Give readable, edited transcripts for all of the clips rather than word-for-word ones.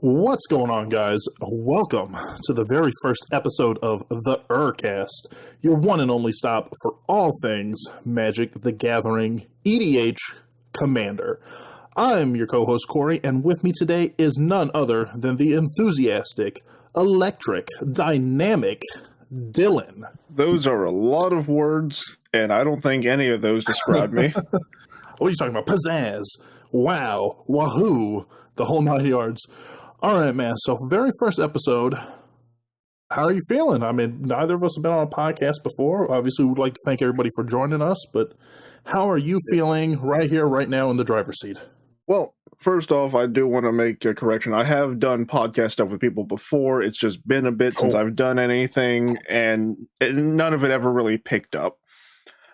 What's going on, guys? Welcome to the very first episode of the EDH, your one and only stop for all things Magic the Gathering EDH Commander. I'm your co-host, Cory, and with me today is none other than the enthusiastic, electric, dynamic Dylan. Those are a lot of words, and I don't think any of those describe me. What are you talking about? Pizzazz, wow, wahoo, the whole 9 yards. All right, man. So, very first episode, how are you feeling? I mean, neither of us have been on a podcast before. Obviously, we'd like to thank everybody for joining us, but how are you feeling right here, right now in the driver's seat? Well, first off, I do want to make a correction. I have done podcast stuff with people before. It's just been a bit since I've done anything, and none of it ever really picked up.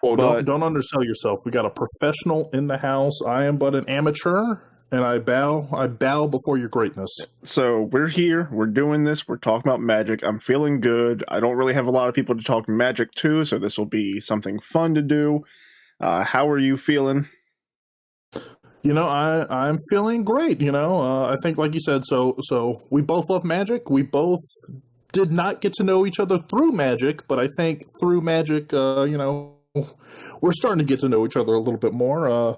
Well, don't undersell yourself. We got a professional in the house. I am but an amateur. And I bow before your greatness. So we're here, we're doing this, we're talking about Magic. I'm feeling good. I don't really have a lot of people to talk Magic to, so this will be something fun to do. How are you feeling? You know, I'm feeling great, you know. I think, like you said, so we both love Magic. We both did not get to know each other through Magic, but I think through Magic, you know, we're starting to get to know each other a little bit more.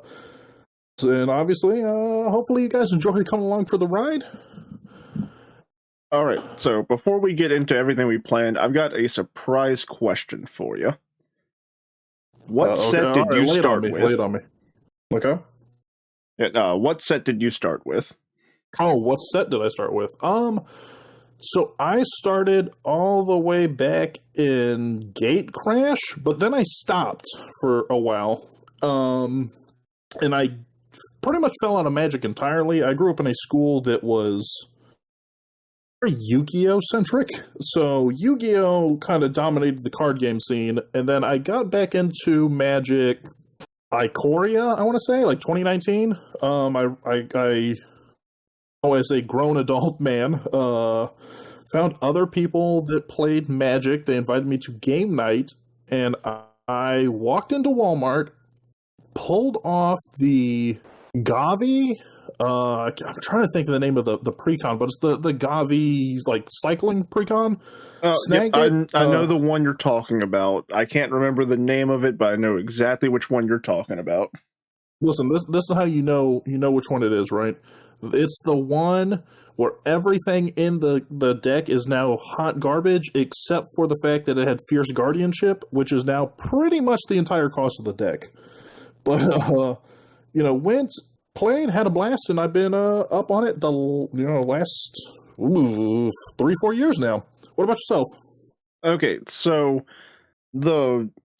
And obviously, hopefully you guys enjoy coming along for the ride. All right, so before we get into everything we planned, I've got a surprise question for you. What set did you start with? Lay it on me. Okay. What set did you start with? Oh, what set did I start with? So I started all the way back in Gate Crash, but then I stopped for a while. And I pretty much fell out of Magic entirely. I grew up in a school that was very Yu-Gi-Oh centric, so Yu-Gi-Oh kind of dominated the card game scene, and then I got back into Magic Ikoria, I want to say, like 2019. I as a grown adult man, found other people that played Magic. They invited me to game night, and I walked into Walmart, pulled off the Gavi. I'm trying to think of the name of the precon, but it's the Gavi like cycling precon. Yeah, I know the one you're talking about. I can't remember the name of it, but I know exactly which one you're talking about. Listen, this is how you know which one it is, right? It's the one where everything in the deck is now hot garbage, except for the fact that it had Fierce Guardianship, which is now pretty much the entire cost of the deck. But, you know, went, played, had a blast, and I've been up on it the last 3-4 years now. What about yourself? Okay, so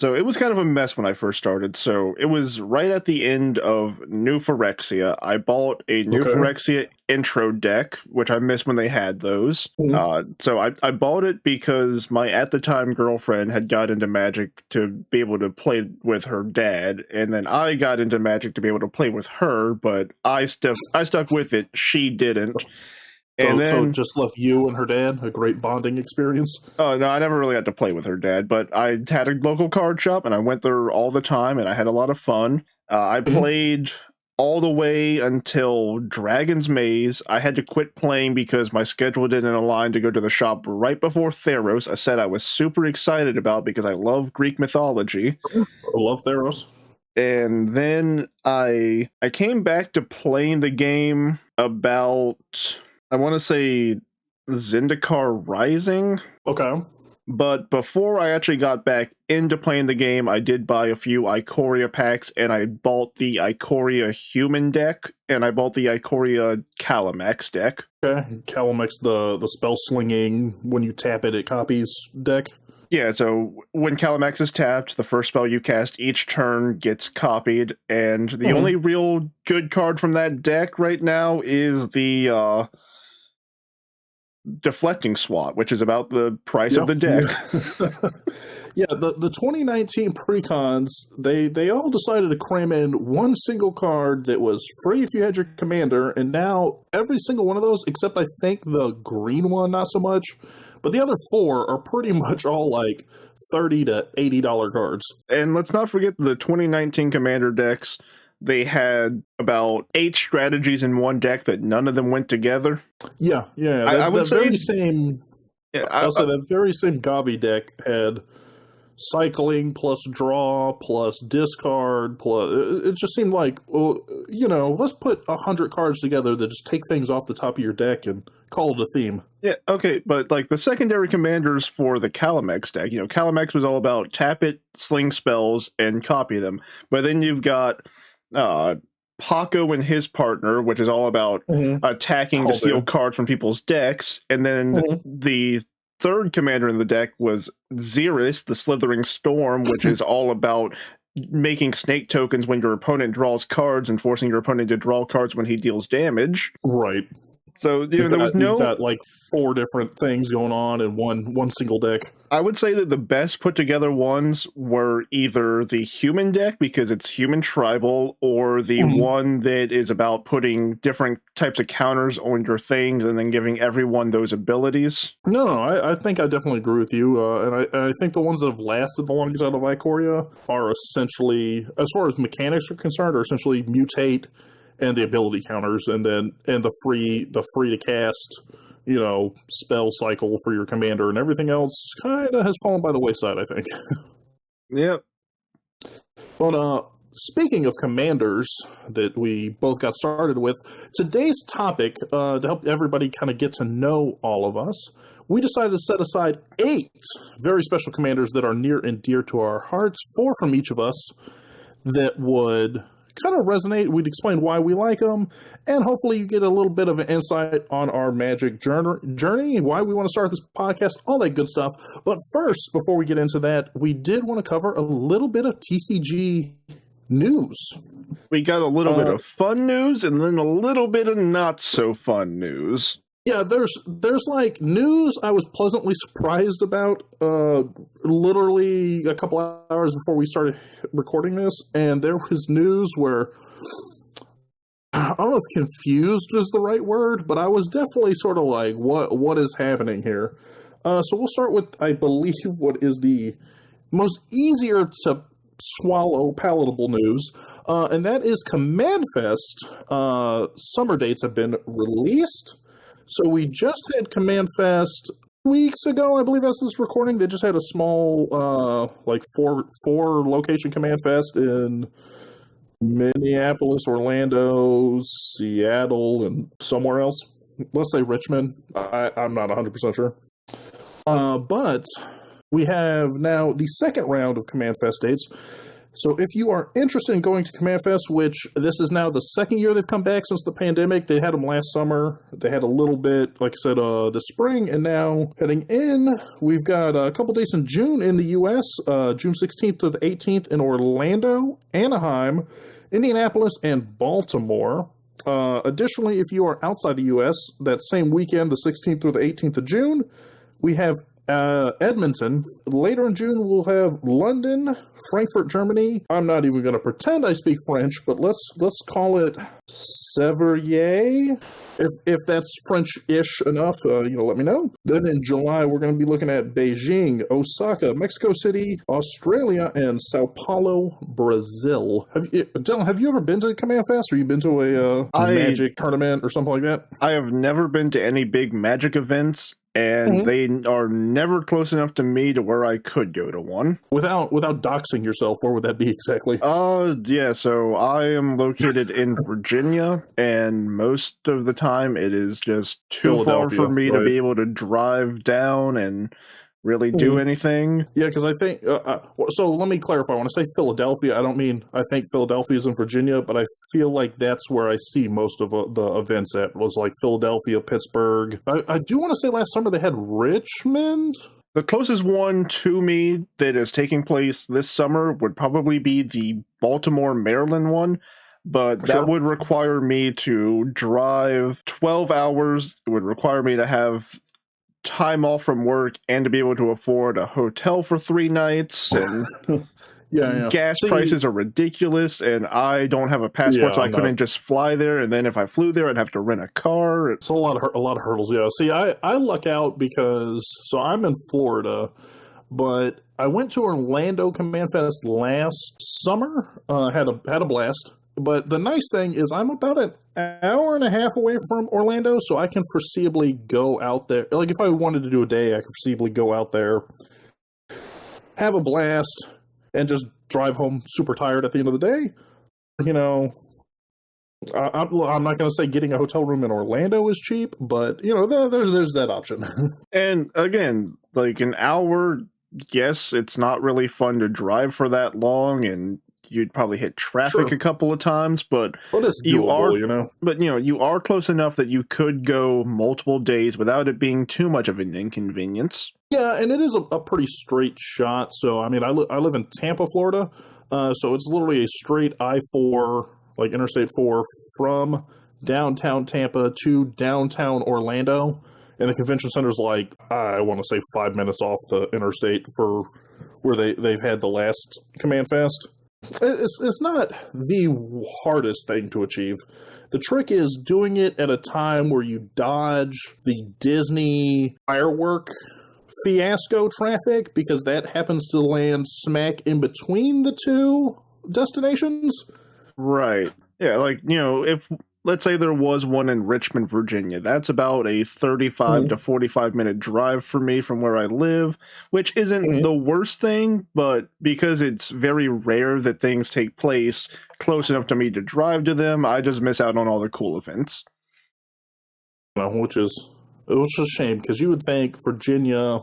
it was kind of a mess when I first started. So it was right at the end of New Phyrexia. I bought a New Phyrexia intro deck, which I missed when they had those. Mm-hmm. So I bought it because my at the time girlfriend had got into Magic to be able to play with her dad, and then I got into Magic to be able to play with her. But I stuck with it. She didn't. So just left you and her dad a great bonding experience? Oh, no, I never really got to play with her dad, but I had a local card shop, and I went there all the time, and I had a lot of fun. I played all the way until Dragon's Maze. I had to quit playing because my schedule didn't align to go to the shop right before Theros, a set I was super excited about because I love Greek mythology. I love Theros. And then I came back to playing the game about, I want to say, Zendikar Rising. Okay. But before I actually got back into playing the game, I did buy a few Ikoria packs, and I bought the Ikoria Human deck, and I bought the Ikoria Calamax deck. Okay, Calamax, the spell slinging, when you tap it, it copies deck. Yeah, so when Calamax is tapped, the first spell you cast each turn gets copied, and the only real good card from that deck right now is the Deflecting Swat, which is about the price of the deck. Yeah, the 2019 precons, they all decided to cram in one single card that was free if you had your commander, and now every single one of those, except I think the green one, not so much, but the other four are pretty much all like $30 to $80 cards. And let's not forget the 2019 commander decks. they had about 8 strategies in one deck that none of them went together. Yeah. I would say very same. Yeah, I'll say that very same Gavi deck had cycling plus draw plus discard plus. It just seemed like, well, let's put 100 cards together that just take things off the top of your deck and call it a theme. Yeah, okay, but like the secondary commanders for the Calamex deck, Calamex was all about tap it, sling spells, and copy them. But then you've got Paco and his partner, which is all about attacking to steal cards from people's decks, and then the third commander in the deck was Xeris, the Slithering Storm, which is all about making snake tokens when your opponent draws cards and forcing your opponent to draw cards when he deals damage. Right. So there was no. You've got like 4 different things going on in one single deck. I would say that the best put together ones were either the human deck because it's human tribal, or the one that is about putting different types of counters on your things and then giving everyone those abilities. No, I think I definitely agree with you, and I think the ones that have lasted the longest out of Ikoria are essentially, as far as mechanics are concerned, are essentially mutate and the ability counters, and the free to cast, spell cycle for your commander, and everything else kind of has fallen by the wayside, I think. Yep. But speaking of commanders that we both got started with, today's topic, to help everybody kind of get to know all of us, we decided to set aside 8 very special commanders that are near and dear to our hearts, 4 from each of us that would kind of resonate. We'd explain why we like them, and hopefully you get a little bit of an insight on our Magic journey, why we want to start this podcast, all that good stuff. But first, before we get into that, we did want to cover a little bit of TCG news. We got a little bit of fun news and then a little bit of not so fun news. Yeah, there's like news I was pleasantly surprised about literally a couple hours before we started recording this, and there was news where I don't know if confused is the right word, but I was definitely sort of like, what is happening here? So we'll start with, I believe, what is the most easier to swallow palatable news, and that is Command Fest summer dates have been released. So we just had Command Fest weeks ago, I believe, as this recording. They just had a small, like four location Command Fest in Minneapolis, Orlando, Seattle, and somewhere else. Let's say Richmond. I'm not 100% sure. But we have now the second round of Command Fest dates. So if you are interested in going to Command Fest, which this is now the second year they've come back since the pandemic. They had them last summer. They had a little bit, like I said, this spring. And now heading in, we've got a couple days in June in the U.S., June 16th to the 18th in Orlando, Anaheim, Indianapolis, and Baltimore. Additionally, if you are outside the U.S., that same weekend, the 16th through the 18th of June, we have Edmonton. Later in June, we'll have London, Frankfurt, Germany. I'm not even going to pretend I speak French, but let's call it Severier. If that's French-ish enough, let me know. Then in July, we're going to be looking at Beijing, Osaka, Mexico City, Australia, and Sao Paulo, Brazil. Dylan, have you ever been to Command Fest, or you been to a Magic tournament or something like that? I have never been to any big Magic events, and they are never close enough to me to where I could go to one. Without doxing yourself, where would that be exactly? Yeah, so I am located in Virginia, and most of the time it is just too far for me to be able to drive down and really do anything. Yeah, because I think, so let me clarify. When I say Philadelphia, I don't mean I think Philadelphia is in Virginia, but I feel like that's where I see most of the events at, was like Philadelphia, Pittsburgh. I do want to say last summer they had Richmond. The closest one to me that is taking place this summer would probably be the Baltimore, Maryland one, but that would require me to drive 12 hours. It would require me to have time off from work and to be able to afford a hotel for 3 nights, and gas prices are ridiculous, and I don't have a passport, so I couldn't just fly there, and then if I flew there I'd have to rent a car. It's a lot of hurdles. See, I luck out because I'm in Florida, but I went to Orlando Command Fest last summer, had a blast. But the nice thing is I'm about an hour and a half away from Orlando, so I can foreseeably go out there. Like, if I wanted to do a day, I could foreseeably go out there, have a blast, and just drive home super tired at the end of the day. You know, I'm not going to say getting a hotel room in Orlando is cheap, but, you know, there's that option. And again, like an hour, yes, it's not really fun to drive for that long, and you'd probably hit traffic a couple of times, but it's doable, you know. But, you know, you are close enough that you could go multiple days without it being too much of an inconvenience. Yeah, and it is a pretty straight shot. So, I mean, I live in Tampa, Florida, so it's literally a straight I-4, like Interstate 4, from downtown Tampa to downtown Orlando. And the convention center's like, I want to say 5 minutes off the interstate for where they've had the last Command Fest. It's not the hardest thing to achieve. The trick is doing it at a time where you dodge the Disney firework fiasco traffic, because that happens to land smack in between the two destinations. Right. Yeah, like, you know, if, let's say there was one in Richmond, Virginia, that's about a 35 to 45 minute drive for me from where I live, which isn't the worst thing, but because it's very rare that things take place close enough to me to drive to them, I just miss out on all the cool events. Which is a shame, because you would think Virginia...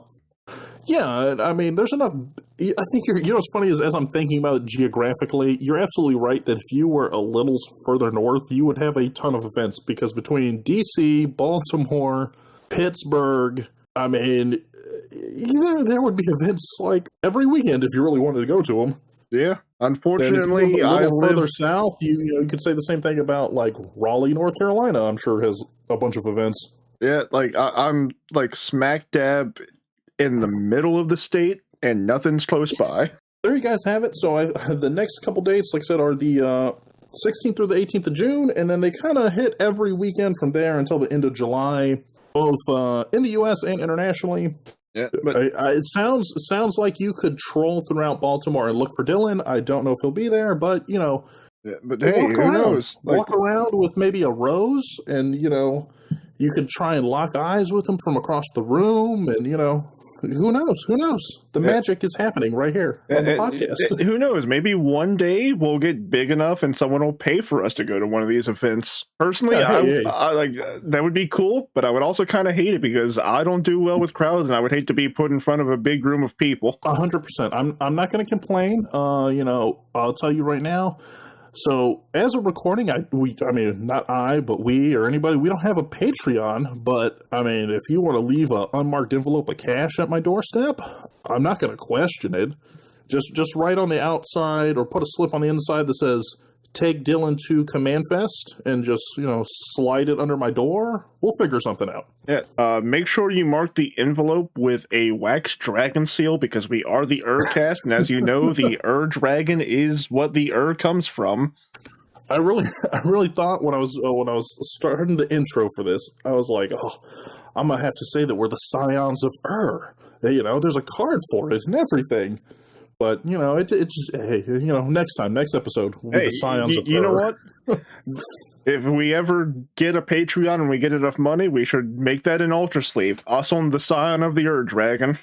Yeah, I mean, there's enough... I think you know what's funny is, as I'm thinking about it geographically, you're absolutely right that if you were a little further north, you would have a ton of events, because between D.C., Baltimore, Pittsburgh, I mean, there would be events like every weekend if you really wanted to go to them. Yeah, unfortunately, a little further south, you could say the same thing about, like, Raleigh, North Carolina. I'm sure has a bunch of events. Yeah, like, I'm, like, smack dab in the middle of the state, and nothing's close by. There you guys have it. So the next couple dates, like I said, are the 16th through the 18th of June, and then they kind of hit every weekend from there until the end of July, both in the U.S. and internationally. Yeah, but it sounds like you could troll throughout Baltimore and look for Dylan. I don't know if he'll be there, but, you know, yeah, but hey, who knows? Walk around with maybe a rose, and, you know, you could try and lock eyes with him from across the room, and, you know, who knows? Who knows? The magic is happening right here on the podcast. Who knows? Maybe one day we'll get big enough and someone will pay for us to go to one of these events. Personally, I like that would be cool, but I would also kind of hate it because I don't do well with crowds, and I would hate to be put in front of a big room of people. 100%. I'm not going to complain. You know, I'll tell you right now. So, as a recording, I mean, not I, but we or anybody, we don't have a Patreon, but, I mean, if you want to leave an unmarked envelope of cash at my doorstep, I'm not going to question it. Just write on the outside or put a slip on the inside that says, take Dylan to Command Fest, and just, you know, slide it under my door. We'll figure something out. Yeah. Make sure you mark the envelope with a wax dragon seal, because we are the EDH, and as you know, the dragon is what the comes from. I really thought when I was starting the intro for this, I was like, oh, I'm gonna have to say that we're the scions of You know, there's a card for it and everything. But, you know, it's hey, you know, next episode, we'll be the scions of you know what? If we ever get a Patreon and we get enough money, we should make that an Ultra Sleeve. Us on the Scion of the Dragon.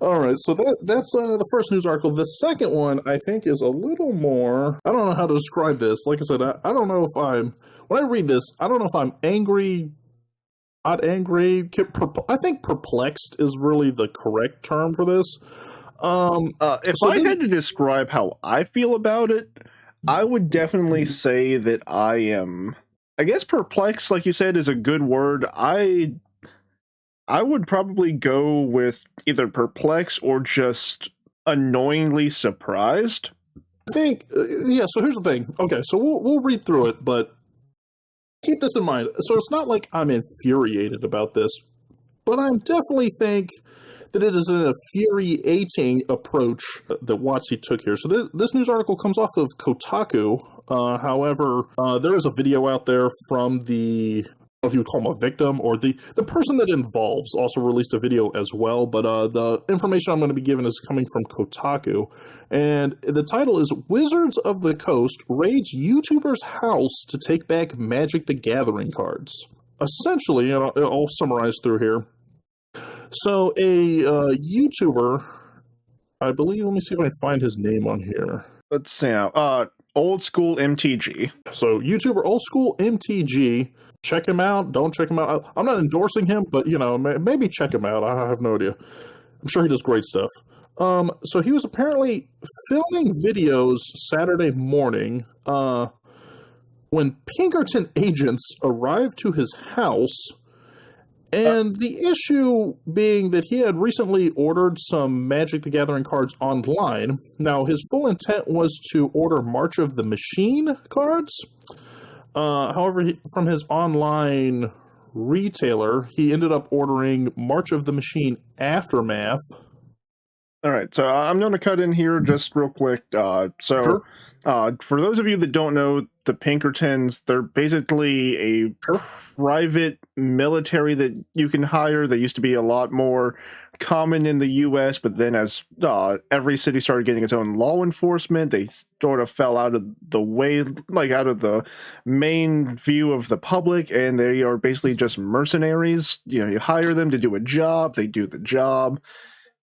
All right, so that's the first news article. The second one, I think, is a little more... I don't know how to describe this. Like I said, I don't know if I'm... When I read this, I don't know if I'm angry... Not angry. I think perplexed is really the correct term for this. If I had to describe how I feel about it, I would definitely say that I am... I guess perplexed, like you said, is a good word. I would probably go with either perplexed or just annoyingly surprised. I think, yeah, so here's the thing. Okay, so we'll read through it, but keep this in mind. So it's not like I'm infuriated about this, but I definitely think that it is an infuriating approach that WotC took here. So this news article comes off of Kotaku. However, there is a video out there from the if you would call him a victim, or the person that involves also released a video as well, but the information I'm going to be giving is coming from Kotaku, and the title is Wizards of the Coast raids YouTuber's house to take back Magic the Gathering cards. Essentially, and I'll summarize through here. So a YouTuber, I believe, let me see if I can find his name on here. Let's see now. Old School MTG. So YouTuber Old School MTG. Check him out. Don't check him out. I'm not endorsing him, but, maybe check him out. I have no idea. I'm sure he does great stuff. So he was apparently filming videos Saturday morning when Pinkerton agents arrived to his house, and the issue being that he had recently ordered some Magic the Gathering cards online. Now, his full intent was to order March of the Machine cards. However, from his online retailer, he ended up ordering March of the Machine Aftermath. All right, so I'm going to cut in here just real quick. Sure. For those of you that don't know, the Pinkertons, they're basically a private military that you can hire. They used to be a lot more common in the U.S., but then as every city started getting its own law enforcement, they sort of fell out of the way, like out of the main view of the public, and they are basically just mercenaries. You hire them to do a job, they do the job,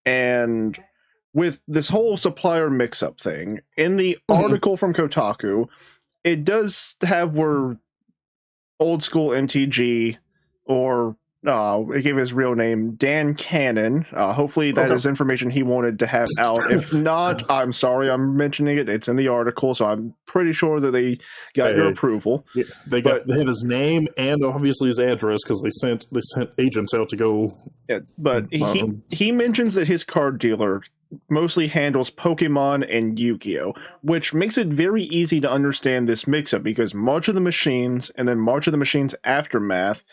and with this whole supplier mix-up thing, in the article from Kotaku, it does have where Old School MTG, or it gave his real name, Dan Cannon. Hopefully that is information he wanted to have out. If not, I'm sorry I'm mentioning it. It's in the article, so I'm pretty sure that they got your approval. Yeah, they had his name and obviously his address, because they sent agents out to go. Yeah, but he mentions that his card dealer mostly handles Pokemon and Yu-Gi-Oh, which makes it very easy to understand this mix-up, because March of the Machines and then March of the Machines Aftermath,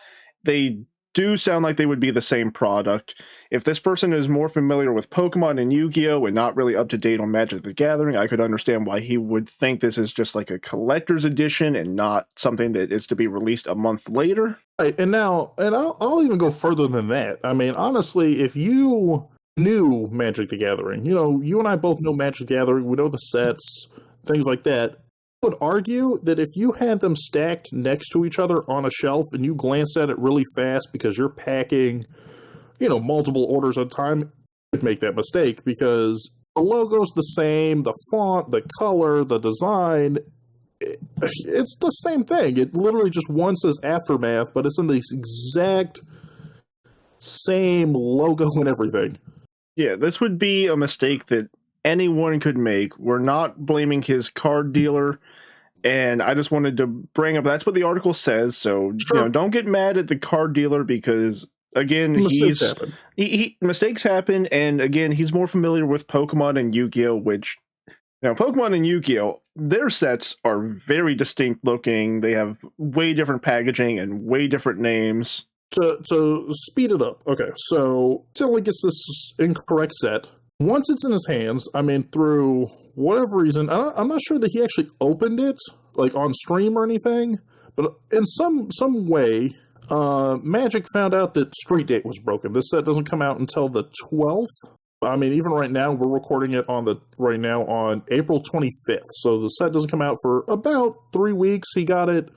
they do sound like they would be the same product. If this person is more familiar with Pokemon and Yu-Gi-Oh and not really up to date on Magic the Gathering, I could understand why he would think this is just like a collector's edition and not something that is to be released a month later. Right, and I'll even go further than that. I mean, honestly, if you knew Magic the Gathering, you and I both know Magic the Gathering, we know the sets, things like that. I would argue that if you had them stacked next to each other on a shelf and you glanced at it really fast because you're packing, multiple orders at a time, you would make that mistake, because the logo's the same, the font, the color, the design, it's the same thing. It literally just one says Aftermath, but it's in the exact same logo and everything. Yeah, this would be a mistake that anyone could make. We're not blaming his card dealer, and I just wanted to bring up, that's what the article says, so sure. Don't get mad at the card dealer, because again, mistakes happen, and again, he's more familiar with Pokemon and Yu-Gi-Oh, which Pokemon and Yu-Gi-Oh, their sets are very distinct looking. They have way different packaging and way different names. To speed it up, okay, so Tilly gets this incorrect set. Once it's in his hands, through whatever reason, I'm not sure that he actually opened it, like on stream or anything, but in some way, Magic found out that Street Date was broken. This set doesn't come out until the 12th. Even right now, we're recording it on April 25th, so the set doesn't come out for about 3 weeks. He got it,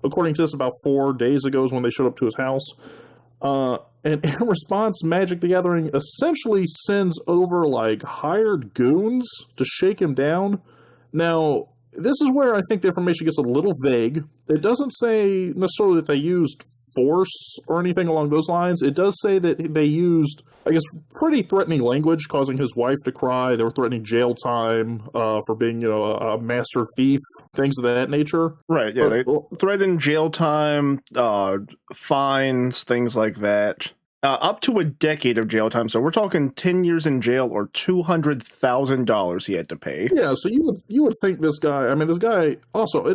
according to this, about 4 days ago is when they showed up to his house. And in response, Magic the Gathering essentially sends over, hired goons to shake him down. Now, this is where I think the information gets a little vague. It doesn't say necessarily that they used force or anything along those lines. It does say that they used, pretty threatening language, causing his wife to cry. They were threatening jail time for being, a master thief, things of that nature. Right, yeah, they threatened jail time, fines, things like that. Up to a decade of jail time, so we're talking 10 years in jail or $200,000 he had to pay. Yeah, so you would think this guy, this guy, also,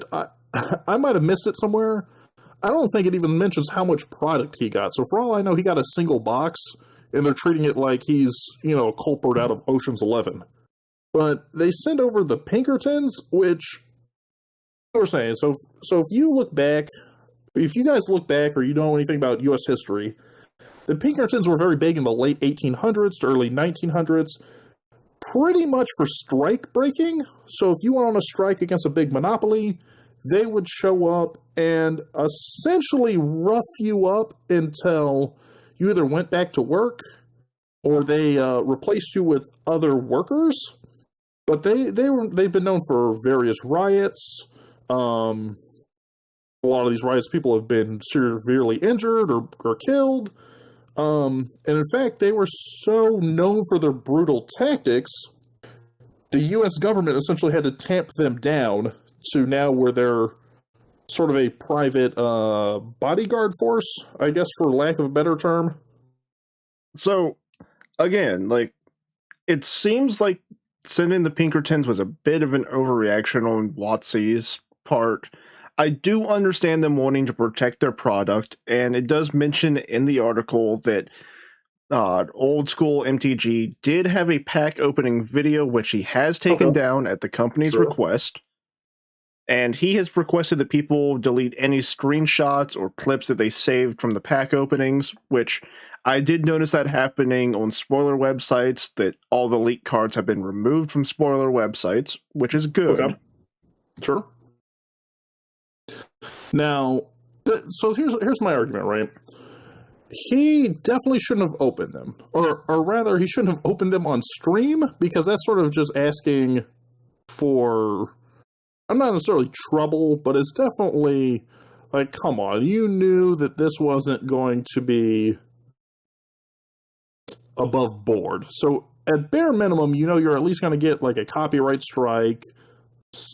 I might have missed it somewhere. I don't think it even mentions how much product he got. So for all I know, he got a single box, and they're treating it like he's, a culprit out of Ocean's 11. But they send over the Pinkertons, which we're saying. So if you look back if you guys look back or you know anything about U.S. history, the Pinkertons were very big in the late 1800s to early 1900s, pretty much for strike breaking. So if you went on a strike against a big monopoly, they would show up and essentially rough you up until you either went back to work or they replaced you with other workers. But they've been known for various riots. A lot of these riots, people have been severely injured or killed. And in fact, they were so known for their brutal tactics, the U.S. government essentially had to tamp them down to now where they're sort of a private bodyguard force, I guess, for lack of a better term. So, again, like, it seems like sending the Pinkertons was a bit of an overreaction on WotC's part. I do understand them wanting to protect their product, and it does mention in the article that Old School MTG did have a pack opening video, which he has taken down at the company's request. And he has requested that people delete any screenshots or clips that they saved from the pack openings, which I did notice that happening on spoiler websites, that all the leaked cards have been removed from spoiler websites, which is good. Okay. Sure. Now, so here's my argument, right? He definitely shouldn't have opened them. Or rather, he shouldn't have opened them on stream, because that's sort of just asking for... I'm not necessarily trouble, but it's definitely like, come on, you knew that this wasn't going to be above board. So at bare minimum, you know you're at least going to get like a copyright strike.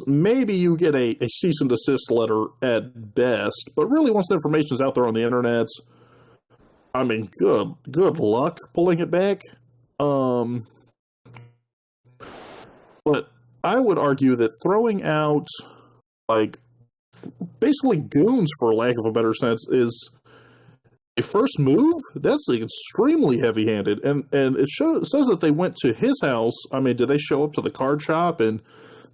Maybe you get a cease and desist letter at best. But really, once the information's out there on the internet, I mean, good luck pulling it back. But I would argue that throwing out, like, basically goons, for lack of a better sense, is a first move. That's like extremely heavy-handed. And it says that they went to his house. I mean, did they show up to the card shop and,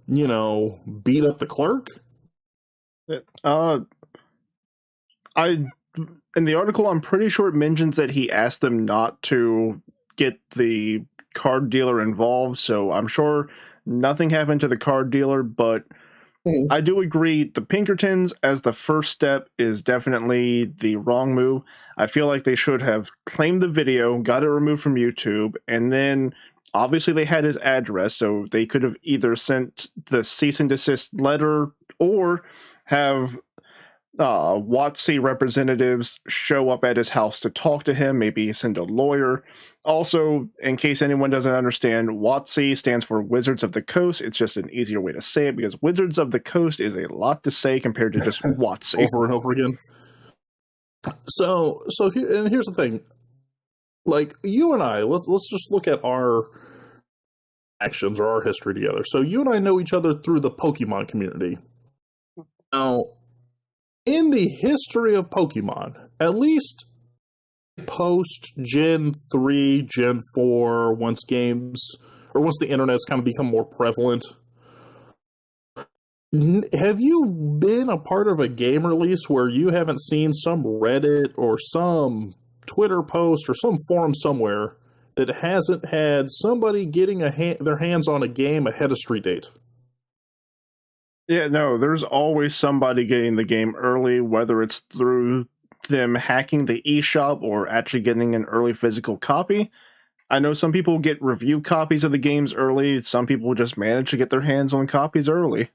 you know, beat up the clerk? In the article, I'm pretty sure it mentions that he asked them not to get the card dealer involved, so I'm sure nothing happened to the card dealer, but I do agree the Pinkertons as the first step is definitely the wrong move. I feel like they should have claimed the video, got it removed from YouTube, and then obviously they had his address, so they could have either sent the cease and desist letter or have WotC representatives show up at his house to talk to him, maybe send a lawyer. Also, in case anyone doesn't understand, WotC stands for Wizards of the Coast. It's just an easier way to say it, because Wizards of the Coast is a lot to say compared to just WotC. Over and over again. So here's the thing. Like, you and I, let's just look at our actions or our history together. So you and I know each other through the Pokemon community. Now, in the history of Pokemon, at least post Gen 3, Gen 4, once the internet's kind of become more prevalent, have you been a part of a game release where you haven't seen some Reddit or some Twitter post or some forum somewhere that hasn't had somebody getting their hands on a game ahead of street date? Yeah, no, there's always somebody getting the game early, whether it's through them hacking the eShop or actually getting an early physical copy. I know some people get review copies of the games early. Some people just manage to get their hands on copies early.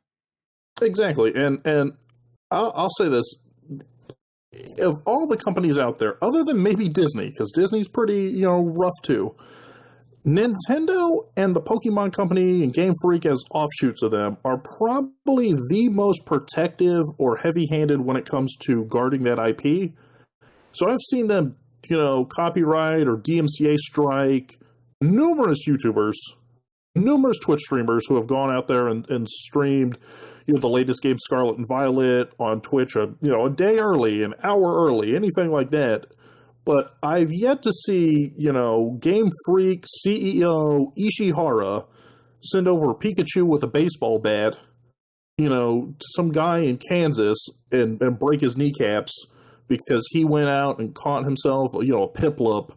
Exactly, and I'll say this. Of all the companies out there, other than maybe Disney, because Disney's pretty, rough too, Nintendo and the Pokemon Company and Game Freak as offshoots of them are probably the most protective or heavy-handed when it comes to guarding that IP. So I've seen them, copyright or DMCA strike numerous YouTubers, numerous Twitch streamers who have gone out there and streamed, the latest game Scarlet and Violet on Twitch, a day early, an hour early, anything like that. But I've yet to see, Game Freak CEO Ishihara send over Pikachu with a baseball bat to some guy in Kansas and break his kneecaps because he went out and caught himself, a piplup,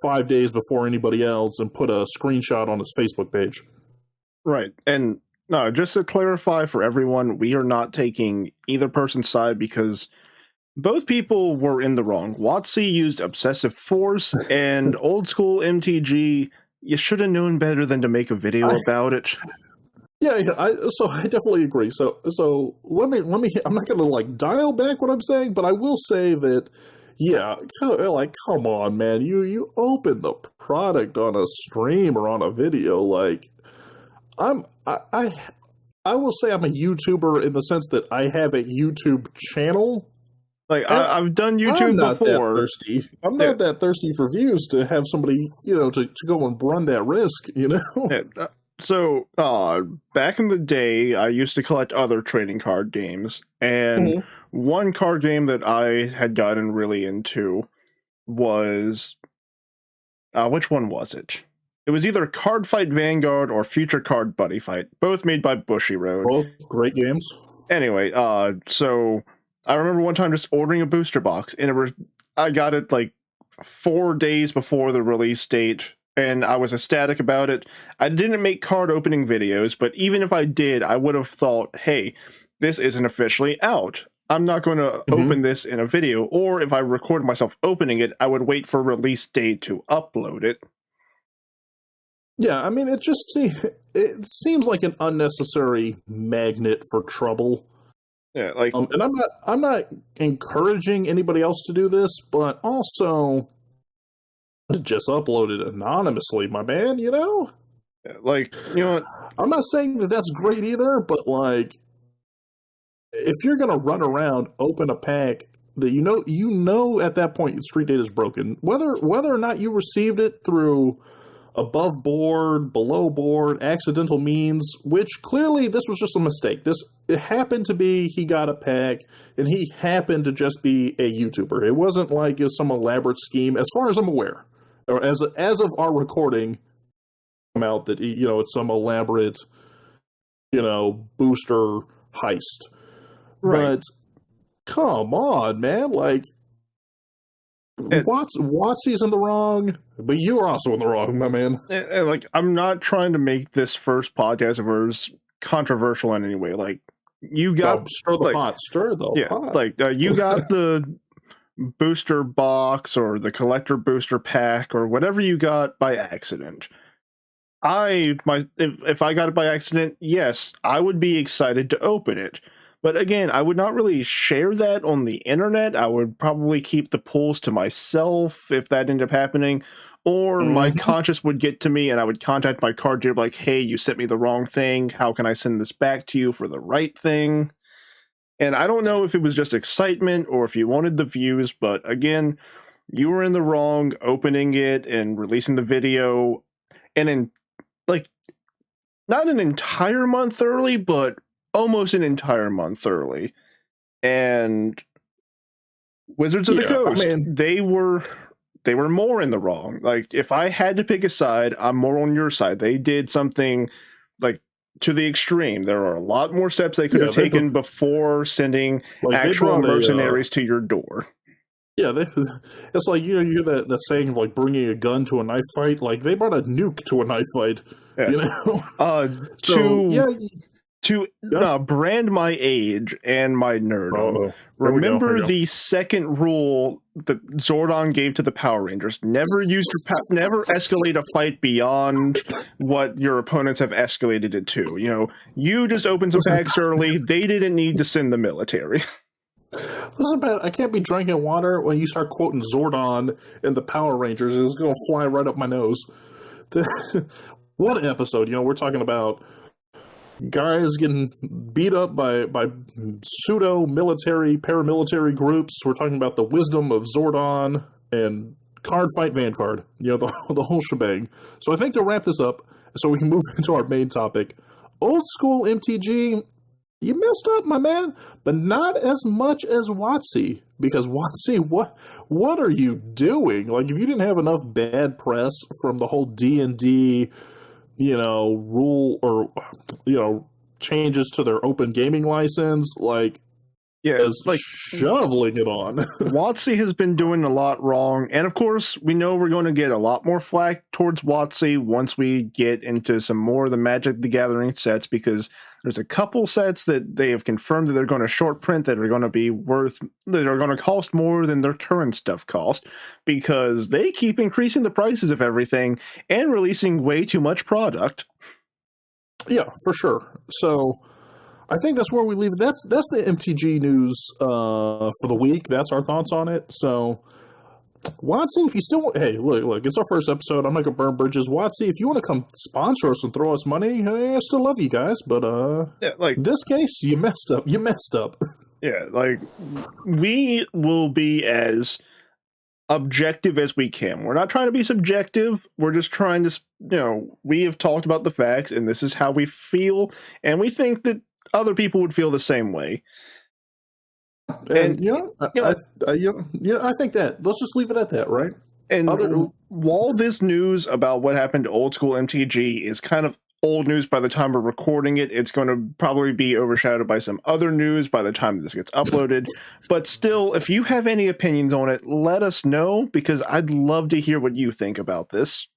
5 days before anybody else and put a screenshot on his Facebook page. Right. And no, just to clarify for everyone, we are not taking either person's side because both people were in the wrong. WotC used obsessive force, and old school MTG, you should have known better than to make a video about it. Yeah, so I definitely agree. So let me. I'm not going to dial back what I'm saying, but I will say that, yeah, come on, man, you open the product on a stream or on a video, I will say I'm a YouTuber in the sense that I have a YouTube channel. I've done YouTube before. I'm not that thirsty for views to have somebody, to go and run that risk, Yeah, so, back in the day, I used to collect other trading card games, and one card game that I had gotten really into was, which one was it? It was either Card Fight Vanguard or Future Card Buddy Fight, both made by Bushiroad. Both great games. Anyway, so I remember one time just ordering a booster box, and I got it 4 days before the release date, and I was ecstatic about it. I didn't make card opening videos, but even if I did, I would have thought, hey, this isn't officially out. I'm not going to open this in a video, or if I recorded myself opening it, I would wait for release date to upload it. Yeah, I mean, it seems like an unnecessary magnet for trouble. Yeah, and I'm not encouraging anybody else to do this, but also just upload it anonymously, my man. Yeah, what? I'm not saying that that's great either, but if you're gonna run around, open a pack that you know at that point street data is broken, whether or not you received it through above board, below board, accidental means, which clearly this was just a mistake. It happened to be he got a pack, and he happened to just be a YouTuber. It wasn't like it's some elaborate scheme, as far as I'm aware, or as of our recording, come out that it's some elaborate, booster heist. Right. But come on, man, WotC's in the wrong, but you are also in the wrong, my man. And I'm not trying to make this first podcast of ours controversial in any way. You got stir the pot. You got the booster box or the collector booster pack or whatever you got by accident. If I got it by accident, yes, I would be excited to open it. But again, I would not really share that on the internet. I would probably keep the pulls to myself if that ended up happening. Or my conscience would get to me and I would contact my card dealer hey, you sent me the wrong thing. How can I send this back to you for the right thing? And I don't know if it was just excitement or if you wanted the views, but again, you were in the wrong opening it and releasing the video. And in not an entire month early, but almost an entire month early. And Wizards of the Coast, they were more in the wrong. If I had to pick a side, I'm more on your side. They did something to the extreme. There are a lot more steps they could have taken before sending actual mercenaries to your door. Yeah, it's you hear that saying of bringing a gun to a knife fight. They brought a nuke to a knife fight. Yeah. To brand my age and my nerdom, remember the second rule that Zordon gave to the Power Rangers: never never escalate a fight beyond what your opponents have escalated it to. You just opened some packs early. They didn't need to send the military. Listen, man, I can't be drinking water when you start quoting Zordon and the Power Rangers. It's going to fly right up my nose. What episode? We're talking about guys getting beat up by pseudo-military, paramilitary groups. We're talking about the wisdom of Zordon and Card Fight Vanguard, the whole shebang. So I think to wrap this up, so we can move into our main topic, old school MTG, you messed up, my man, but not as much as WotC, because WotC, what are you doing? If you didn't have enough bad press from the whole D&D, rule or, changes to their open gaming license, like, Yeah, is like shoveling it on. WotC has been doing a lot wrong, and of course, we know we're going to get a lot more flack towards WotC once we get into some more of the Magic the Gathering sets, because there's a couple sets that they have confirmed that they're going to short print that are going to be that are going to cost more than their current stuff cost, because they keep increasing the prices of everything and releasing way too much product. Yeah, for sure. So I think that's where we leave it. That's the MTG news for the week. That's our thoughts on it. So, WotC, if you still want, hey, look, it's our first episode. I'm not gonna burn bridges. WotC, if you want to come sponsor us and throw us money, hey, I still love you guys. But yeah, like in this case, you messed up. You messed up. Yeah, like we will be as objective as we can. We're not trying to be subjective. We're just trying to, we have talked about the facts, and this is how we feel, and we think that other people would feel the same way. And I think that let's just leave it at that, right? And while this news about what happened to old school MTG is kind of old news by the time we're recording it, it's going to probably be overshadowed by some other news by the time this gets uploaded. But still, if you have any opinions on it, let us know, because I'd love to hear what you think about this.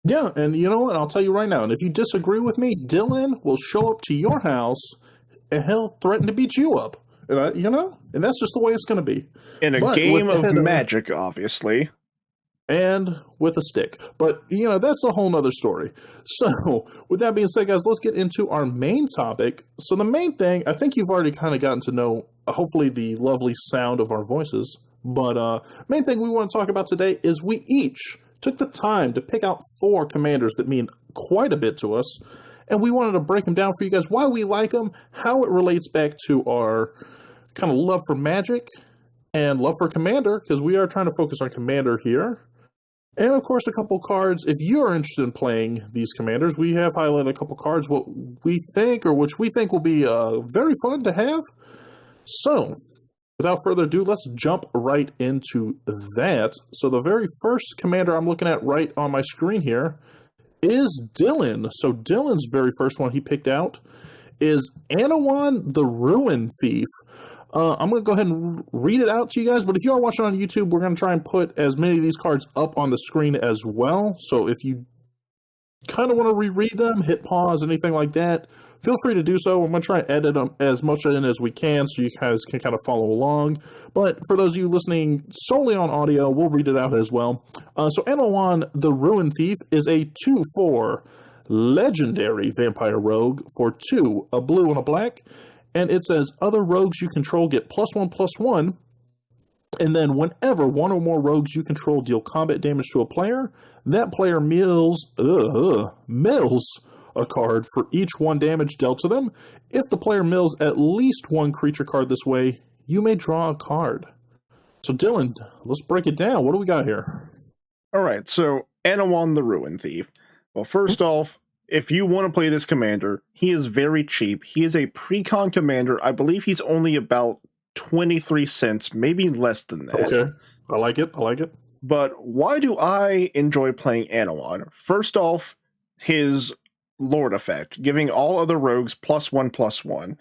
Yeah, and you know what? I'll tell you right now, and if you disagree with me, Dylan will show up to your house and he'll threaten to beat you up. And and that's just the way it's going to be. In a game of Magic, obviously. And with a stick. But, that's a whole nother story. So, with that being said, guys, let's get into our main topic. So, the main thing, I think you've already kind of gotten to know, hopefully, the lovely sound of our voices. But, main thing we want to talk about today is we each took the time to pick out 4 commanders that mean quite a bit to us. And we wanted to break them down for you guys, why we like them, how it relates back to our kind of love for Magic and love for Commander, because we are trying to focus on Commander here. And, of course, a couple cards. If you are interested in playing these commanders, we have highlighted a couple cards which we think will be very fun to have. So, without further ado, let's jump right into that. So, the very first commander I'm looking at right on my screen here is Dylan. So, Dylan's very first one he picked out is Anowon the Ruin Thief. I'm going to go ahead and read it out to you guys, but if you are watching on YouTube, we're going to try and put as many of these cards up on the screen as well. So if you kind of want to reread them, hit pause, anything like that, feel free to do so. I'm going to try and edit them as much in as we can so you guys can kind of follow along. But for those of you listening solely on audio, we'll read it out as well. So Anowon the Ruin Thief is a 2/4 legendary vampire rogue for 2, a blue and a black. And it says, other rogues you control get +1/+1. And then whenever one or more rogues you control deal combat damage to a player, that player mills a card for each 1 damage dealt to them. If the player mills at least 1 creature card this way, you may draw a card. So Dylan, let's break it down. What do we got here? All right, so Anowon the Ruin Thief. Well, first off, if you want to play this commander, he is very cheap. He is a pre-con commander. I believe he's only about 23 cents, maybe less than that. Okay, I like it. But why do I enjoy playing Anowon? First off, his Lord effect, giving all other rogues +1/+1.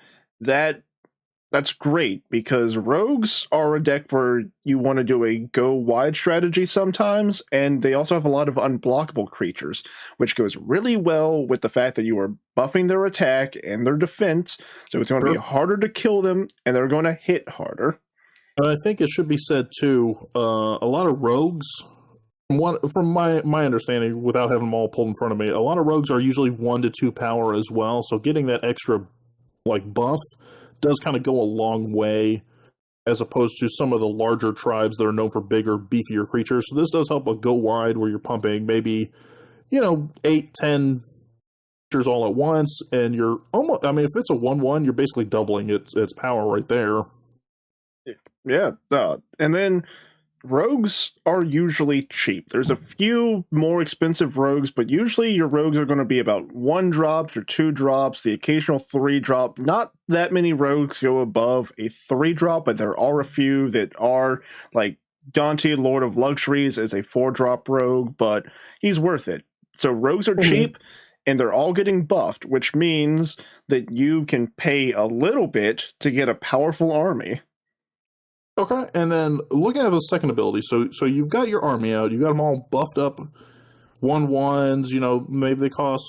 That's great, because rogues are a deck where you want to do a go wide strategy sometimes, and they also have a lot of unblockable creatures, which goes really well with the fact that you are buffing their attack and their defense, so it's going to be harder to kill them, and they're going to hit harder. I think it should be said, too, a lot of rogues, from my understanding, without having them all pulled in front of me, a lot of rogues are usually 1 to 2 power as well, so getting that extra buff does kind of go a long way, as opposed to some of the larger tribes that are known for bigger, beefier creatures. So this does help a go wide, where you're pumping maybe, 8, 10 creatures all at once, and you're almost, if it's a 1/1, you're basically doubling its power right there. Yeah, and then rogues are usually cheap. There's a few more expensive rogues, but usually your rogues are going to be about 1 drop or 2 drops, the occasional 3 drop. Not that many rogues go above a 3 drop, but there are a few that are, like Dante, Lord of Luxuries, is a 4 drop rogue, but he's worth it. So rogues are cheap, and they're all getting buffed, which means that you can pay a little bit to get a powerful army. Okay, and then looking at the second ability, so you've got your army out, you got them all buffed up, 1/1s. Maybe they cost,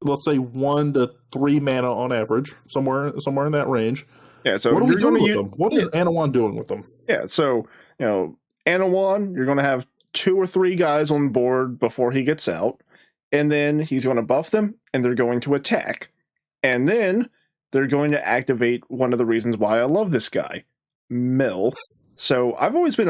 let's say, 1 to 3 mana on average, somewhere in that range. Yeah. So what are we doing with them? What is Anowon doing with them? Yeah. So Anowon, you're going to have 2 or 3 guys on board before he gets out, and then he's going to buff them, and they're going to attack, and then they're going to activate one of the reasons why I love this guy, mill. So I've always been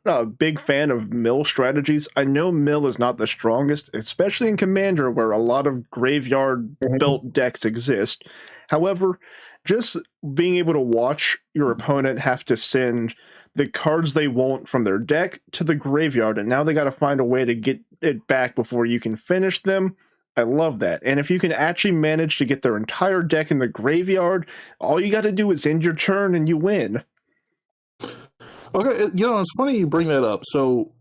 a big fan of mill strategies. I know mill is not the strongest, especially in Commander, where a lot of graveyard-built decks exist. However, just being able to watch your opponent have to send the cards they want from their deck to the graveyard, and now they got to find a way to get it back before you can finish them. I love that. And if you can actually manage to get their entire deck in the graveyard, all you got to do is end your turn and you win. Okay, it's funny you bring that up. So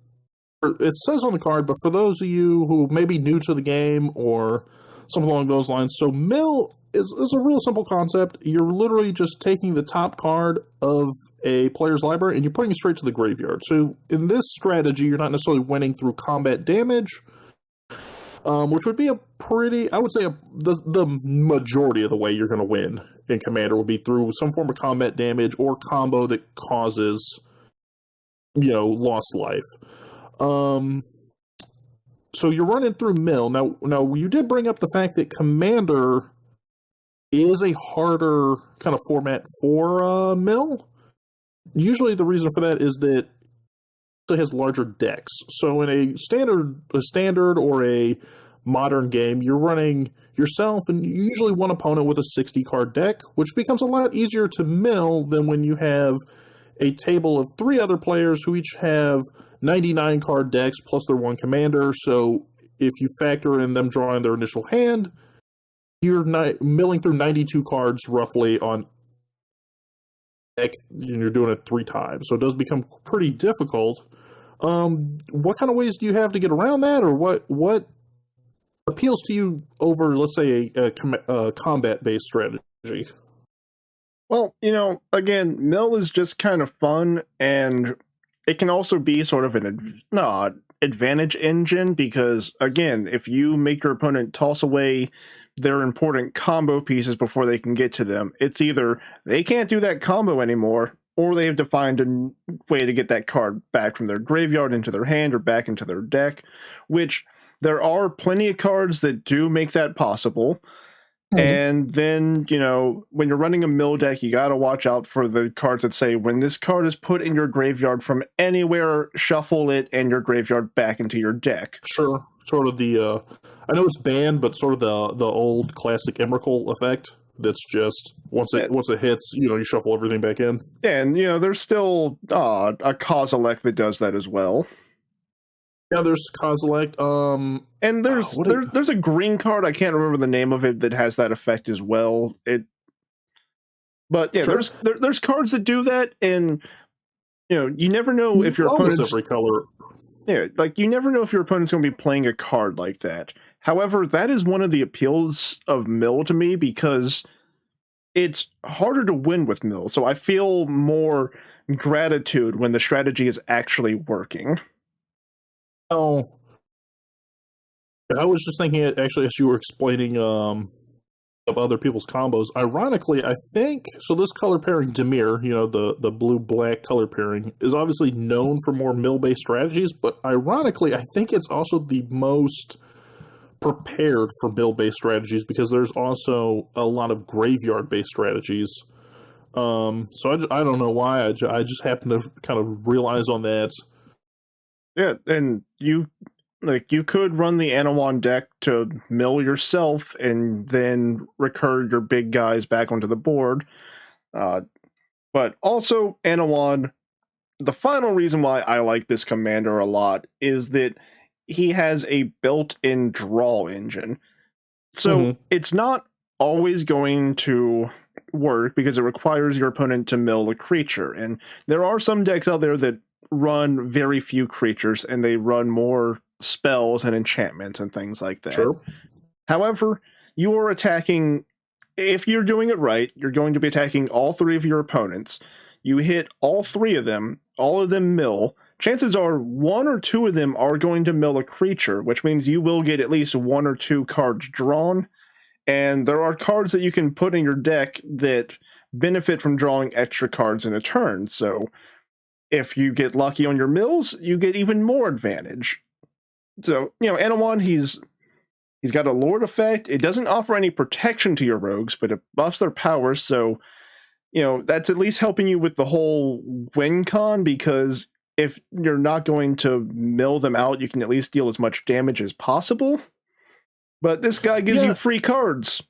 it says on the card, but for those of you who may be new to the game or something along those lines, so mill is a real simple concept. You're literally just taking the top card of a player's library and you're putting it straight to the graveyard. So in this strategy, you're not necessarily winning through combat damage, which would be I would say the majority of the way you're going to win in Commander would be through some form of combat damage or combo that causes lost life. So you're running through mill. Now you did bring up the fact that Commander is a harder kind of format for mill. Usually the reason for that is that it has larger decks. So in a standard or a modern game, you're running yourself and usually one opponent with a 60 card deck, which becomes a lot easier to mill than when you have a table of 3 other players who each have 99 card decks plus their 1 commander. So if you factor in them drawing their initial hand, you're milling through 92 cards roughly on deck, and you're doing it 3 times. So it does become pretty difficult. What kind of ways do you have to get around that, or what appeals to you over, let's say, a combat-based strategy? Well, again, mill is just kind of fun, and it can also be sort of an advantage engine because, again, if you make your opponent toss away their important combo pieces before they can get to them, it's either they can't do that combo anymore, or they have to find a way to get that card back from their graveyard into their hand or back into their deck, which there are plenty of cards that do make that possible. And then, when you're running a mill deck, you got to watch out for the cards that say, when this card is put in your graveyard from anywhere, shuffle it and your graveyard back into your deck. Sure. Sort of the, I know it's banned, but sort of the old classic Myrkul effect. That's just, once it hits, you shuffle everything back in. And, there's still a Kozilek that does that as well. Yeah, there's Kozilek. And there's a green card, I can't remember the name of it, that has that effect as well. But yeah, sure. There's cards that do that, and you never know if your opponent's every color. Yeah, you never know if your opponent's going to be playing a card like that. However, that is one of the appeals of mill to me because it's harder to win with mill. So I feel more gratitude when the strategy is actually working. Oh, I was just thinking, actually, as you were explaining of other people's combos. Ironically, I think so. This color pairing, Dimir, the blue-black color pairing, is obviously known for more mill-based strategies. But ironically, I think it's also the most prepared for mill-based strategies because there's also a lot of graveyard-based strategies. So I don't know why. I just happen to kind of realize on that. Yeah, and you could run the Anowon deck to mill yourself and then recur your big guys back onto the board. But also, Anowon, the final reason why I like this commander a lot is that he has a built-in draw engine. So it's not always going to work because it requires your opponent to mill a creature. And there are some decks out there that run very few creatures and they run more spells and enchantments and things like that. Sure. However, you are attacking, if you're doing it right, you're going to be attacking all three of your opponents. You hit all three of them, all of them mill. Chances are one or two of them are going to mill a creature, which means you will get at least one or two cards drawn. And there are cards that you can put in your deck that benefit from drawing extra cards in a turn. So if you get lucky on your mills, you get even more advantage. So, Anowon, he's got a Lord effect. It doesn't offer any protection to your rogues, but it buffs their powers. So, that's at least helping you with the whole win con, because if you're not going to mill them out, you can at least deal as much damage as possible. But this guy gives you free cards.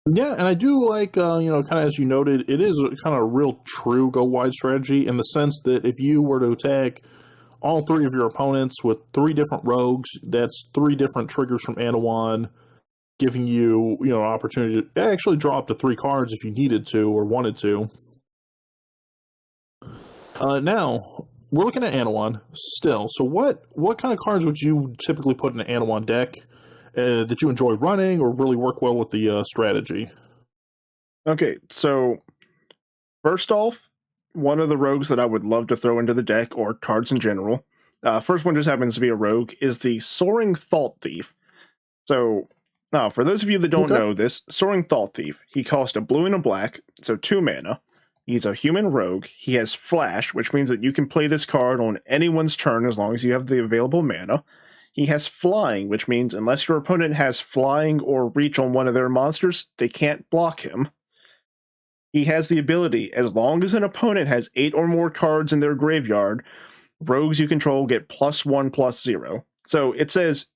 Yeah, and I do like, kind of as you noted, it is kind of a real true go-wide strategy in the sense that if you were to attack all three of your opponents with three different rogues, that's three different triggers from Anowon, giving you, an opportunity to actually draw up to three cards if you needed to or wanted to. Now, we're looking at Anowon still. So what kind of cards would you typically put in an Anowon deck that you enjoy running or really work well with the strategy? Okay, so first off, one of the rogues that I would love to throw into the deck, or cards in general, first one just happens to be a rogue, is the Soaring Thought Thief. So, for those of you that don't know this, Soaring Thought Thief, he costs a blue and a black, so 2 mana. He's a human rogue. He has Flash, which means that you can play this card on anyone's turn as long as you have the available mana. He has Flying, which means unless your opponent has Flying or Reach on one of their monsters, they can't block him. He has the ability, as long as an opponent has 8 or more cards in their graveyard, rogues you control get +1/+0. So it says,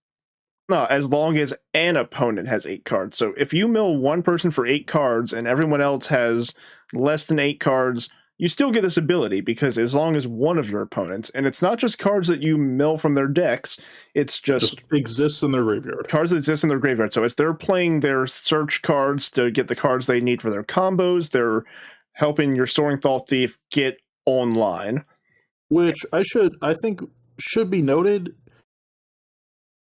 as long as an opponent has 8 cards. So if you mill one person for 8 cards and everyone else has less than 8 cards, you still get this ability, because as long as one of your opponents, and it's not just cards that you mill from their decks, it's just exists in their graveyard. Cards that exist in their graveyard. So as they're playing their search cards to get the cards they need for their combos, they're helping your Soaring Thought Thief get online. Which I think should be noted.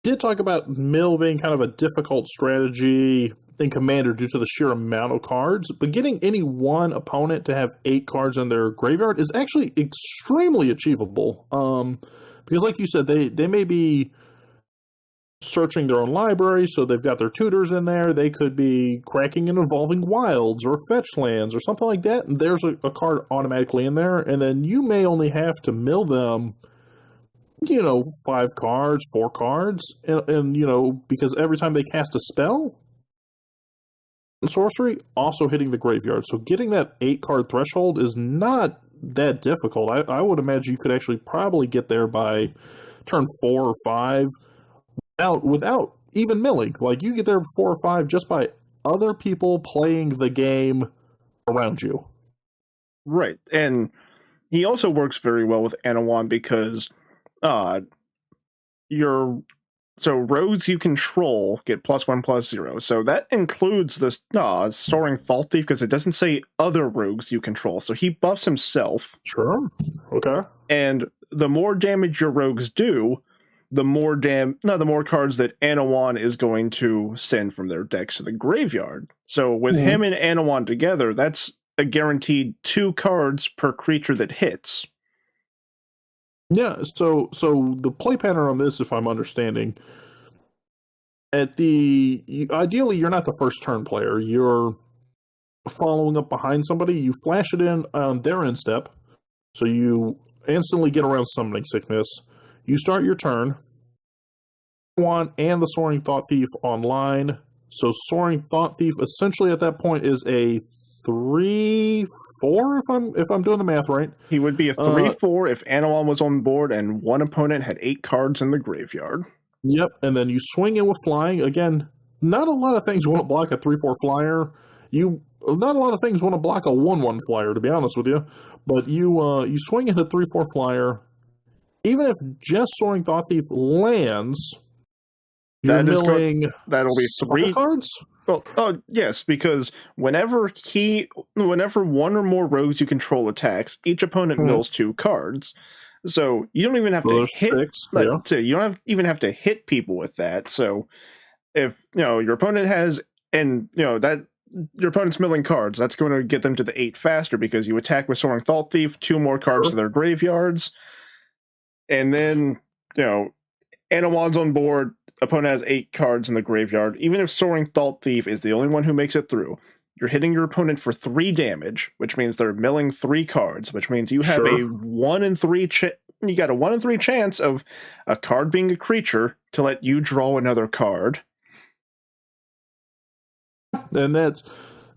Did talk about mill being kind of a difficult strategy in Commander due to the sheer amount of cards, but getting any one opponent to have 8 cards in their graveyard is actually extremely achievable. Because like you said, they may be searching their own library, so they've got their tutors in there. They could be cracking and evolving wilds or fetch lands or something like that, and there's a card automatically in there, and then you may only have to mill them 5 cards, 4 cards, and because every time they cast a spell, sorcery also hitting the graveyard. So getting that 8 card threshold is not that difficult. I would imagine you could actually probably get there by turn 4 or 5 without even milling. Like, you get there 4 or 5 just by other people playing the game around you. Right. And he also works very well with Anowon because rogues you control get +1/+0. So that includes this Soaring Thought Thief, because it doesn't say other rogues you control. So he buffs himself. Sure. Okay. And the more damage your rogues do, the more cards that Anowon is going to send from their decks to the graveyard. So with him and Anowon together, that's a guaranteed 2 cards per creature that hits. Yeah, so the play pattern on this, if I'm understanding, ideally you're not the first turn player. You're following up behind somebody. You flash it in on their end step, so you instantly get around Summoning Sickness. You start your turn. And the Soaring Thought Thief online. So Soaring Thought Thief essentially at that point is a 3/4 if I'm doing the math right. He would be a 3/4 if Anowon was on board and one opponent had 8 cards in the graveyard. Yep, and then you swing in with Flying. Again, not a lot of things want to block a 3/4 flyer. Not a lot of things want to block a 1/1 flyer, to be honest with you. But you swing into 3/4 flyer. Even if just Soaring Thought Thief lands, you're milling that'll be 3 cards. Well, yes, because whenever one or more rogues you control attacks, each opponent mills 2 cards. So you don't even have to hit. You don't even have to hit people with that. So if your opponent has, and that your opponent's milling cards, that's going to get them to the 8 faster because you attack with Soaring Thought Thief, 2 more cards to their graveyards, and then Anowon's on board. Opponent has 8 cards in the graveyard. Even if Soaring Thought Thief is the only one who makes it through, you're hitting your opponent for 3 damage, which means they're milling 3 cards, which means you have a 1 in 3 you got a 1 in 3 chance of a card being a creature to let you draw another card. And that's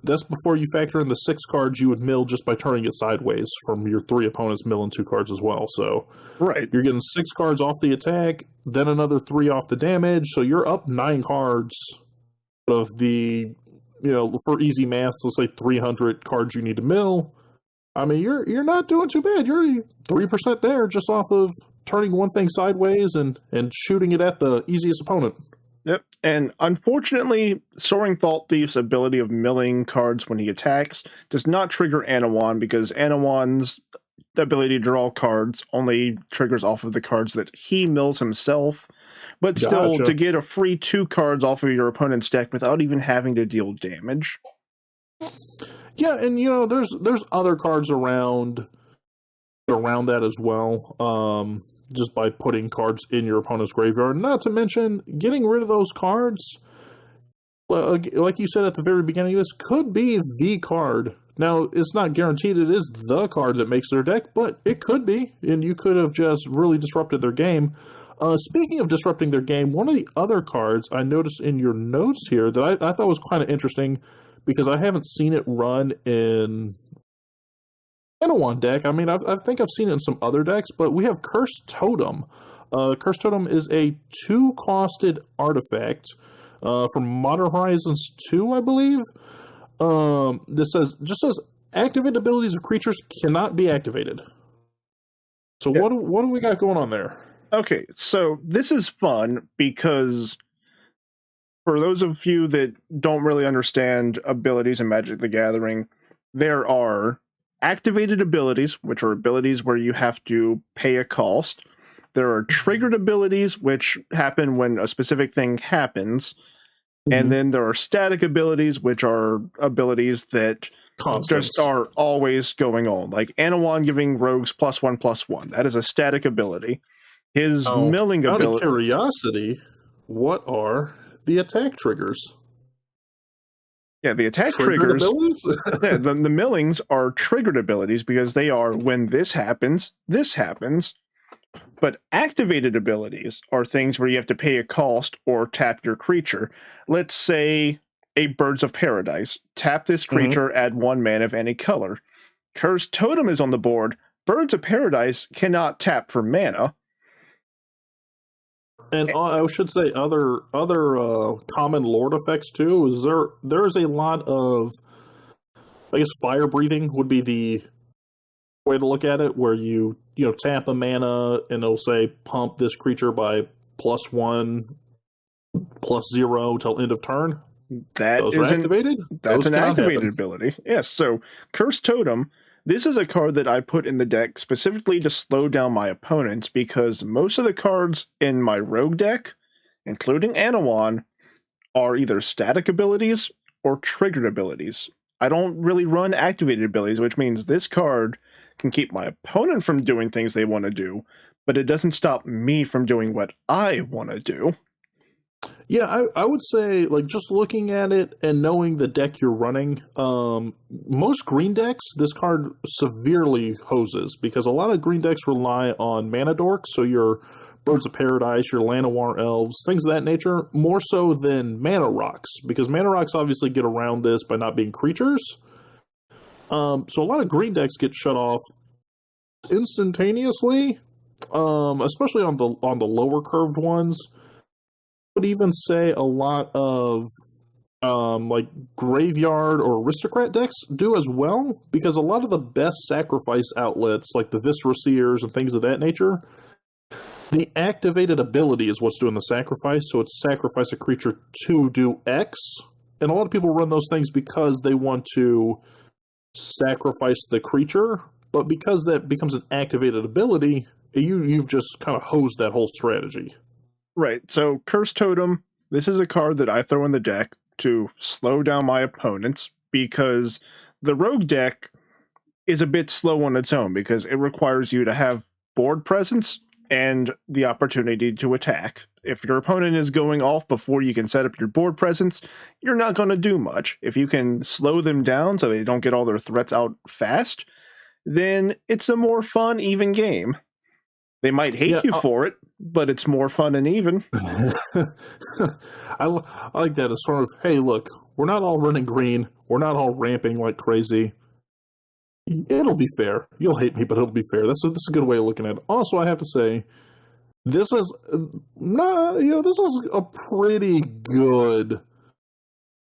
before you factor in the 6 cards you would mill just by turning it sideways from your 3 opponents milling 2 cards as well. So right, you're getting 6 cards off the attack, then another 3 off the damage, so you're up 9 cards of the, for easy math, let's say 300 cards you need to mill. I mean, you're not doing too bad. You're 3% there just off of turning one thing sideways and shooting it at the easiest opponent. Yep, and unfortunately, Soaring Thought Thief's ability of milling cards when he attacks does not trigger Anowon, because Anowon's ability to draw cards only triggers off of the cards that he mills himself. But still, to get a free 2 cards off of your opponent's deck without even having to deal damage. Yeah, and there's other cards around that as well. Just by putting cards in your opponent's graveyard. Not to mention, getting rid of those cards, like you said at the very beginning of this, could be the card. Now, it's not guaranteed it is the card that makes their deck, but it could be, and you could have just really disrupted their game. Speaking of disrupting their game, one of the other cards I noticed in your notes here that I thought was kind of interesting, because I haven't seen it run in Anowon deck. I mean, I think I've seen it in some other decks, but we have Cursed Totem. Cursed Totem is a 2-costed artifact from Modern Horizons 2, I believe. This says activate abilities of creatures cannot be activated. So what do we got going on there? Okay, so this is fun because for those of you that don't really understand abilities in Magic the Gathering, there are activated abilities, which are abilities where you have to pay a cost. There are triggered abilities, which happen when a specific thing happens. Mm-hmm. And then there are static abilities, which are abilities that just are always going on. Like Anowon giving rogues +1/+1. That is a static ability. His milling ability... Out of curiosity, what are the attack triggers? Yeah, the attack triggers, the millings are triggered abilities because they are when this happens. But activated abilities are things where you have to pay a cost or tap your creature. Let's say a Birds of Paradise. Tap this creature, add 1 mana of any color. Cursed Totem is on the board. Birds of Paradise cannot tap for mana. And I should say other common lord effects too. There's a lot of, I guess, fire breathing would be the way to look at it, where you tap a mana and it'll say pump this creature by +1/+0 till end of turn. Those are activated. That's an activated ability. Yes. So Cursed Totem. This is a card that I put in the deck specifically to slow down my opponents, because most of the cards in my rogue deck, including Anowon, are either static abilities or triggered abilities. I don't really run activated abilities, which means this card can keep my opponent from doing things they want to do, but it doesn't stop me from doing what I want to do. Yeah, I would say, like, just looking at it and knowing the deck you're running, most green decks, this card severely hoses, because a lot of green decks rely on mana dorks, so your Birds of Paradise, your Llanowar Elves, things of that nature, more so than mana rocks, because mana rocks obviously get around this by not being creatures. So a lot of green decks get shut off instantaneously, especially on the lower curved ones. Would even say a lot of like graveyard or aristocrat decks do as well, because a lot of the best sacrifice outlets, like the Viscera Seers and things of that nature, the activated ability is what's doing the sacrifice. So it's sacrifice a creature to do X, and a lot of people run those things because they want to sacrifice the creature, but because that becomes an activated ability, you've just kind of hosed that whole strategy. Right, so Cursed Totem This is a card that I throw in the deck to slow down my opponents, because the rogue deck is a bit slow on its own because it requires you to have board presence and the opportunity to attack. If your opponent is going off before you can set up your board presence, you're not going to do much. If you can slow them down so they don't get all their threats out fast, then it's a more fun, even game. They might hate you for it, but it's more fun and even. I like that. It's sort of, hey, look, we're not all running green. We're not all ramping like crazy. It'll be fair. You'll hate me, but it'll be fair. That's a good way of looking at it. Also, I have to say, this is this is a pretty good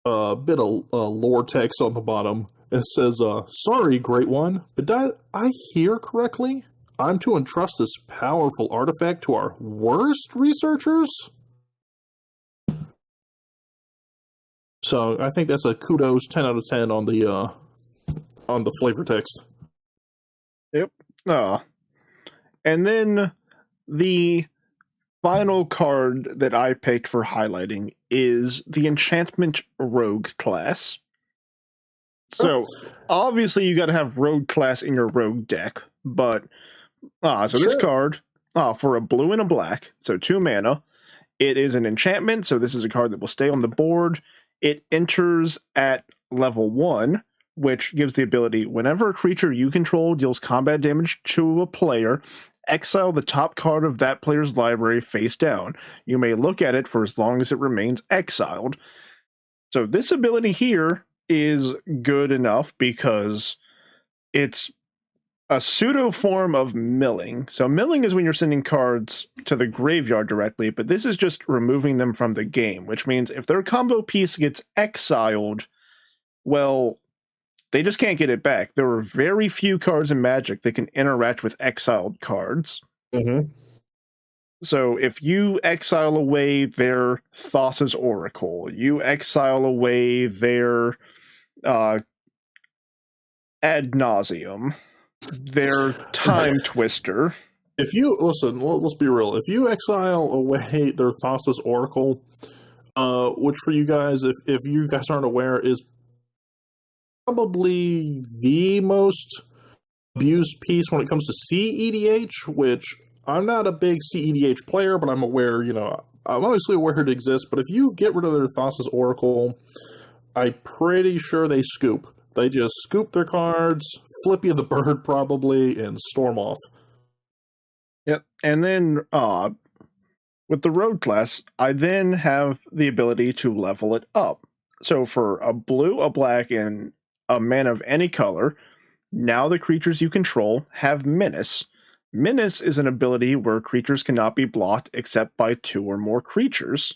bit of lore text on the bottom. It says, "Sorry, Great One, but did I hear correctly? I'm to entrust this powerful artifact to our worst researchers." So I think that's a kudos 10 out of 10 on the flavor text. Yep. And then the final card that I picked for highlighting is the Enchantment Rogue class. So obviously you got to have Rogue class in your Rogue deck, but this card, for a blue and a black, so 2 mana, it is an enchantment, so this is a card that will stay on the board. It enters at level 1, which gives the ability, whenever a creature you control deals combat damage to a player, exile the top card of that player's library face down. You may look at it for as long as it remains exiled. So this ability here is good enough because it's a pseudo form of milling. So milling is when you're sending cards to the graveyard directly, but this is just removing them from the game, which means if their combo piece gets exiled, well, they just can't get it back. There are very few cards in Magic that can interact with exiled cards. Mm-hmm. So if you exile away their Thassa's Oracle, you exile away their Ad Nauseam, their Time Twister. If you listen, let's be real. If you exile away their Thassa's Oracle, which for you guys, if you guys aren't aware, is probably the most abused piece when it comes to CEDH, which I'm not a big CEDH player, but I'm aware, I'm obviously aware it exists, but if you get rid of their Thassa's Oracle, I'm pretty sure they scoop. They just scoop their cards, flip you the bird probably, and storm off. Yep. And then with the Rogue class, I then have the ability to level it up. So for a blue, a black, and a mana of any color, now the creatures you control have Menace. Menace is an ability where creatures cannot be blocked except by 2 or more creatures.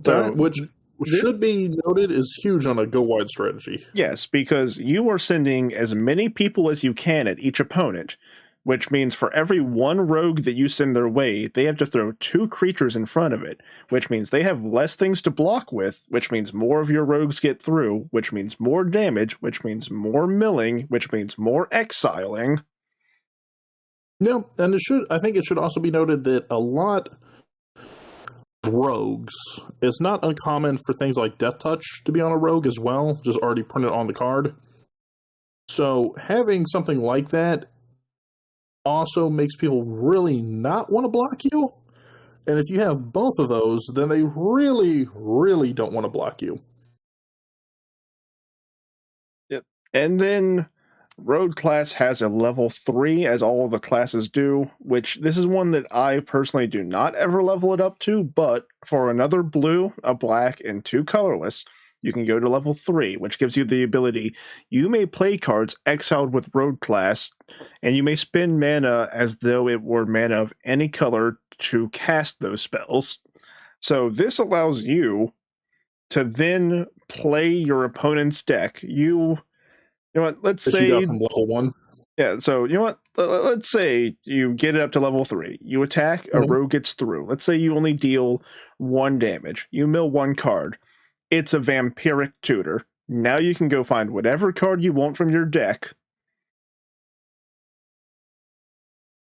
So, which should be noted is huge on a go-wide strategy. Yes, because you are sending as many people as you can at each opponent, which means for every 1 rogue that you send their way, they have to throw 2 creatures in front of it, which means they have less things to block with, which means more of your rogues get through, which means more damage, which means more milling, which means more exiling. No, and I think it should also be noted that a lot of rogues, it's not uncommon for things like Death Touch to be on a rogue as well, just already printed on the card. So having something like that also makes people really not want to block you. And if you have both of those, then they really, really don't want to block you. Yep. And then Rogue class has a level 3, as all of the classes do, which this is one that I personally do not ever level it up to, but for another blue, a black, and 2 colorless, you can go to level 3, which gives you the ability, you may play cards exiled with Rogue class, and you may spend mana as though it were mana of any color to cast those spells. So this allows you to then play your opponent's deck. You know what, let's say you got from level 1. Yeah, so you know what? Let's say you get it up to level 3. You attack, a rogue gets through. Let's say you only deal 1 damage. You mill 1 card. It's a vampiric tutor. Now you can go find whatever card you want from your deck.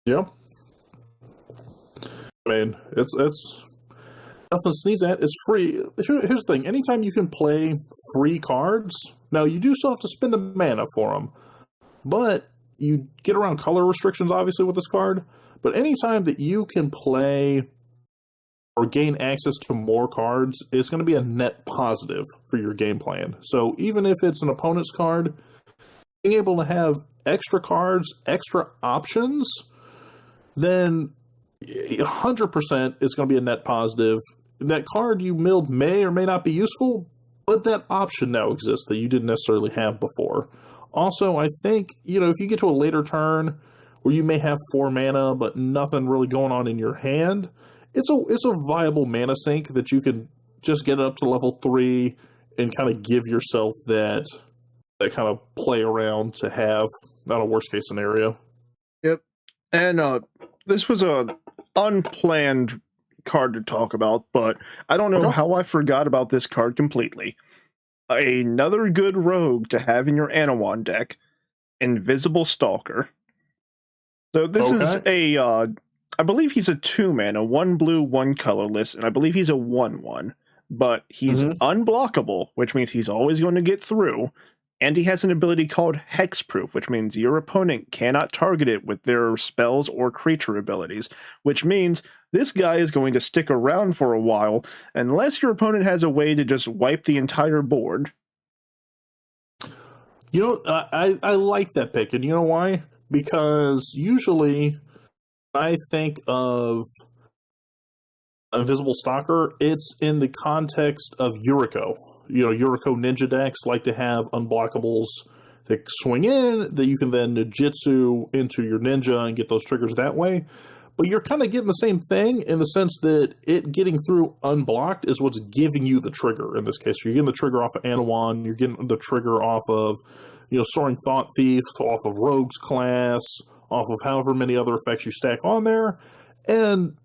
Yeah. I mean, it's nothing to sneeze at. It's free. Here's the thing. Anytime you can play free cards, now you do still have to spend the mana for them, but you get around color restrictions, obviously, with this card. But anytime that you can play or gain access to more cards, it's going to be a net positive for your game plan. So even if it's an opponent's card, being able to have extra cards, extra options, then 100% is going to be a net positive. That card you milled may or may not be useful, but that option now exists that you didn't necessarily have before. Also, I think, if you get to a later turn where you may have 4 mana, but nothing really going on in your hand, it's a viable mana sink that you can just get up to level 3 and kind of give yourself that kind of play around to have, not a worst case scenario. Yep. And this was a unplanned card to talk about, but I don't know how I forgot about this card completely. Another good rogue to have in your Anowon deck, Invisible Stalker. So this is I believe he's a 2-mana, 1 blue, 1 colorless, and I believe he's a 1/1. But he's unblockable, which means he's always going to get through, and he has an ability called Hexproof, which means your opponent cannot target it with their spells or creature abilities, which means this guy is going to stick around for a while, unless your opponent has a way to just wipe the entire board. I like that pick, and you know why? Because usually I think of Invisible Stalker, it's in the context of Yuriko. Yuriko ninja decks like to have unblockables that swing in, that you can then ninjutsu into your ninja and get those triggers that way. But you're kind of getting the same thing in the sense that it getting through unblocked is what's giving you the trigger in this case. You're getting the trigger off of Anowon, you're getting the trigger off of, Soaring Thought Thief, off of Rogue's class, off of however many other effects you stack on there. And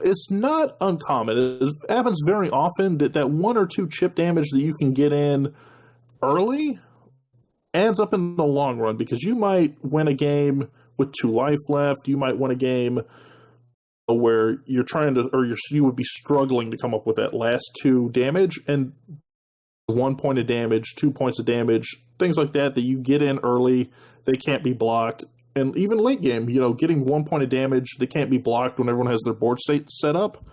it's not uncommon. It happens very often that 1 or 2 chip damage that you can get in early adds up in the long run, because you might win a game with 2 life left. You might win a game where you're trying to, or you would be struggling to come up with that last 2 damage, and 1 point of damage, 2 points of damage, things like that you get in early, they can't be blocked. And even late game, getting 1 point of damage that can't be blocked when everyone has their board state set up,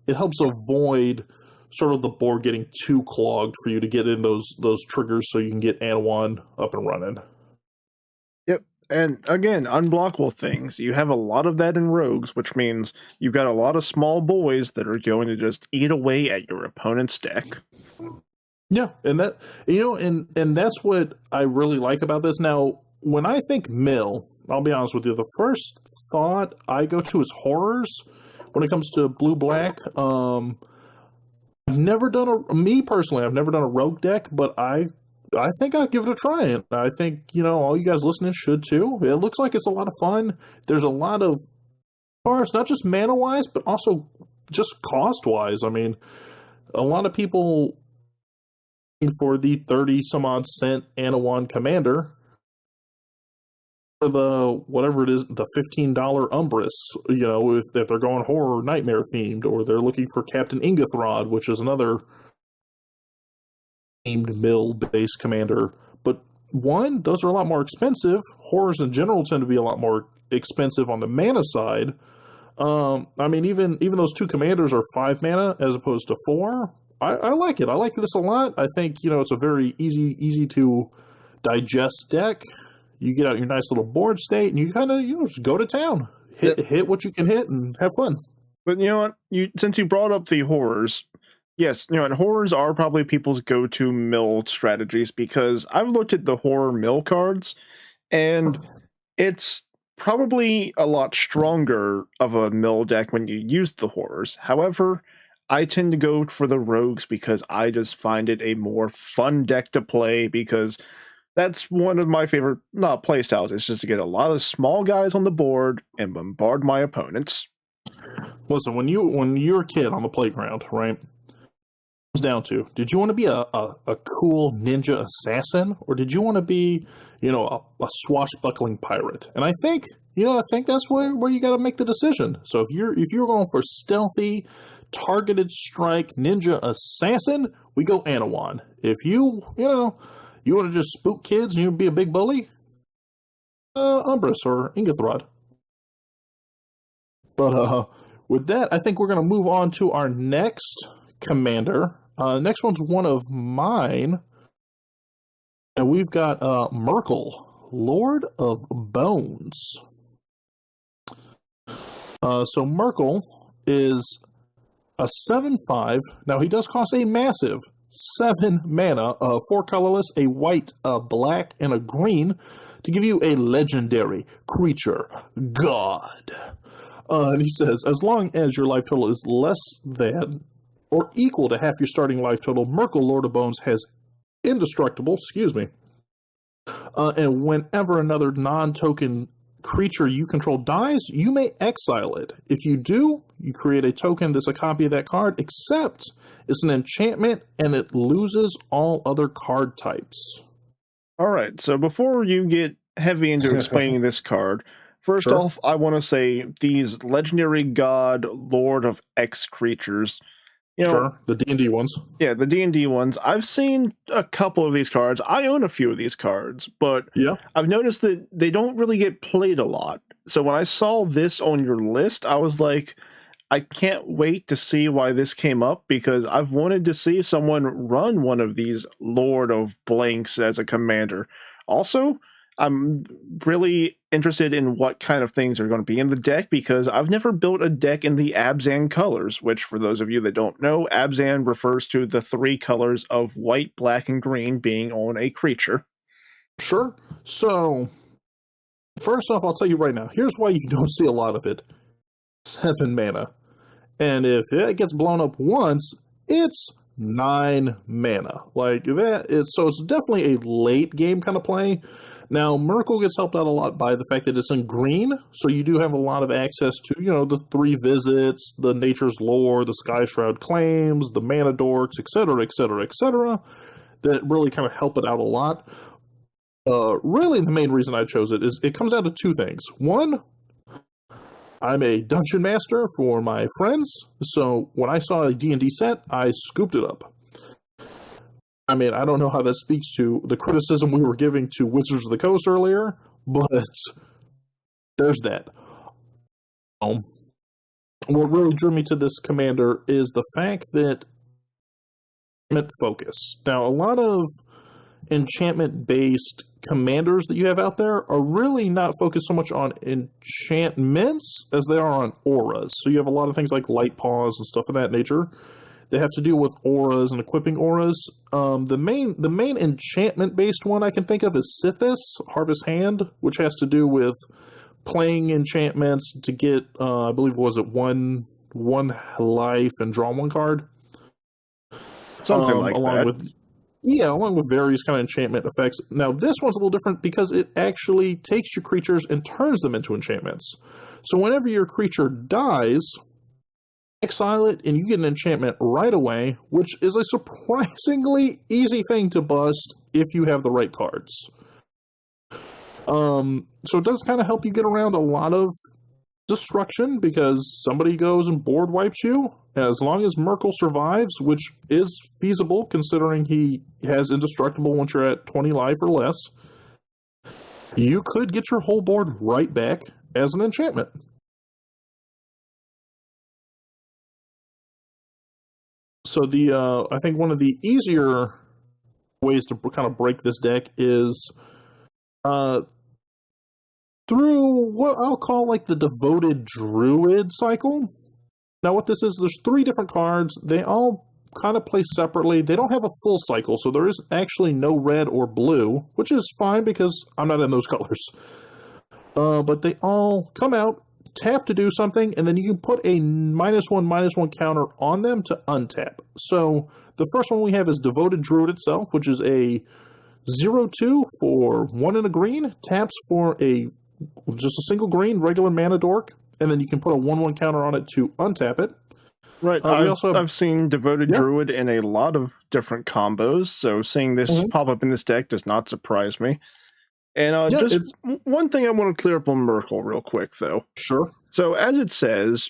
it helps avoid sort of the board getting too clogged for you to get in those triggers so you can get Anowon up and running. Yep. And again, unblockable things. You have a lot of that in rogues, which means you've got a lot of small boys that are going to just eat away at your opponent's deck. Yeah, and that and that's what I really like about this. Now, when I think mill, I'll be honest with you, the first thought I go to is horrors when it comes to blue-black. I've never done me personally, I've never done a rogue deck, but I think I'll give it a try. And I think, all you guys listening should too. It looks like it's a lot of fun. There's a lot of cards, not just mana-wise, but also just cost-wise. I mean, a lot of people for the 30-some-odd cent Anowon Commander, for the whatever it is, the $15 Umbrus, if they're going horror nightmare themed, or they're looking for Captain Ingathrod, which is another themed mill based commander. But those are a lot more expensive. Horrors in general tend to be a lot more expensive on the mana side. I mean, even those 2 commanders are 5 mana as opposed to 4. I like it. I like this a lot. I think, it's a very easy to digest deck. You get out your nice little board state, and you kind of, just go to town. Hit what you can hit and have fun. But you know what? Since you brought up the horrors, yes, and horrors are probably people's go-to mill strategies, because I've looked at the horror mill cards, and it's probably a lot stronger of a mill deck when you use the horrors. However, I tend to go for the rogues because I just find it a more fun deck to play, because that's one of my favorite play styles. It's just to get a lot of small guys on the board and bombard my opponents. Listen, when you're a kid on the playground, right? It comes down to, did you want to be a cool ninja assassin, or did you want to be, a swashbuckling pirate? And I think, I think that's where you got to make the decision. So if you're going for stealthy, targeted strike, ninja assassin, we go Anowon. If you want to just spook kids and you be a big bully, Umbris or Ingathrod. But with that, I think we're going to move on to our next commander. Next one's one of mine. And we've got Myrkul, Lord of Bones. So Myrkul is a 7/5. Now he does cost a massive 7 mana, 4 colorless, a white, a black, and a green to give you a legendary creature god. And he says, as long as your life total is less than or equal to half your starting life total, Myrkul, Lord of Bones, has indestructible, and whenever another non-token creature you control dies, you may exile it. If you do, you create a token that's a copy of that card, except it's an enchantment and it loses all other card types. All right, so before you get heavy into explaining this card, first off, I want to say these legendary god, Lord of X creatures, the D&D ones. Yeah, the D&D ones. I've seen a couple of these cards. I own a few of these cards, but I've noticed that they don't really get played a lot. So when I saw this on your list, I was like, I can't wait to see why this came up, because I've wanted to see someone run one of these Lord of Blanks as a commander. Also, I'm really interested in what kind of things are going to be in the deck, because I've never built a deck in the Abzan colors, which, for those of you that don't know, Abzan refers to the 3 colors of white, black, and green being on a creature. Sure. So, first off, I'll tell you right now, here's why you don't see a lot of it. 7 mana. And if it gets blown up once, it's 9 mana. Like that. So it's definitely a late game kind of play. Now, Myrkul gets helped out a lot by the fact that it's in green, so you do have a lot of access to, the 3 visits, the Nature's Lore, the Sky Shroud Claims, the Mana Dorks, etc., etc., etc., that really kind of help it out a lot. Really, the main reason I chose it is it comes down to 2 things. One, I'm a dungeon master for my friends, so when I saw a D&D set, I scooped it up. I mean, I don't know how that speaks to the criticism we were giving to Wizards of the Coast earlier, but there's that. What really drew me to this commander is the fact that enchantment focus. Now, a lot of enchantment-based commanders that you have out there are really not focused so much on enchantments as they are on auras. So you have a lot of things like Light Paws and stuff of that nature. They have to do with auras and equipping auras. The main enchantment-based one I can think of is Sithis, Harvest Hand, which has to do with playing enchantments to get, I believe, was it one life and draw 1 card? Something like that. Along with various kind of enchantment effects. Now, this one's a little different because it actually takes your creatures and turns them into enchantments. So whenever your creature dies, exile it, and you get an enchantment right away, which is a surprisingly easy thing to bust if you have the right cards. So it does kind of help you get around a lot of destruction, because somebody goes and board wipes you. As long as Myrkul survives, which is feasible considering he has indestructible once you're at 20 life or less, you could get your whole board right back as an enchantment. So I think one of the easier ways to kind of break this deck is through what I'll call like the Devoted Druid cycle. Now what this is, there's 3 different cards. They all kind of play separately. They don't have a full cycle, so there is actually no red or blue, which is fine because I'm not in those colors. But they all come out, tap to do something, and then you can put a -1/-1 counter on them to untap. So the first one we have is Devoted Druid itself, which is a 0/2 for 1 and a green, taps for just a single green regular mana dork, and then you can put a 1/1 counter on it to untap it. Right. I've seen Devoted Druid in a lot of different combos, so seeing this pop up in this deck does not surprise me. And Yeah, just it's one thing I want to clear up on Myrkul real quick, though. sure. So as it says,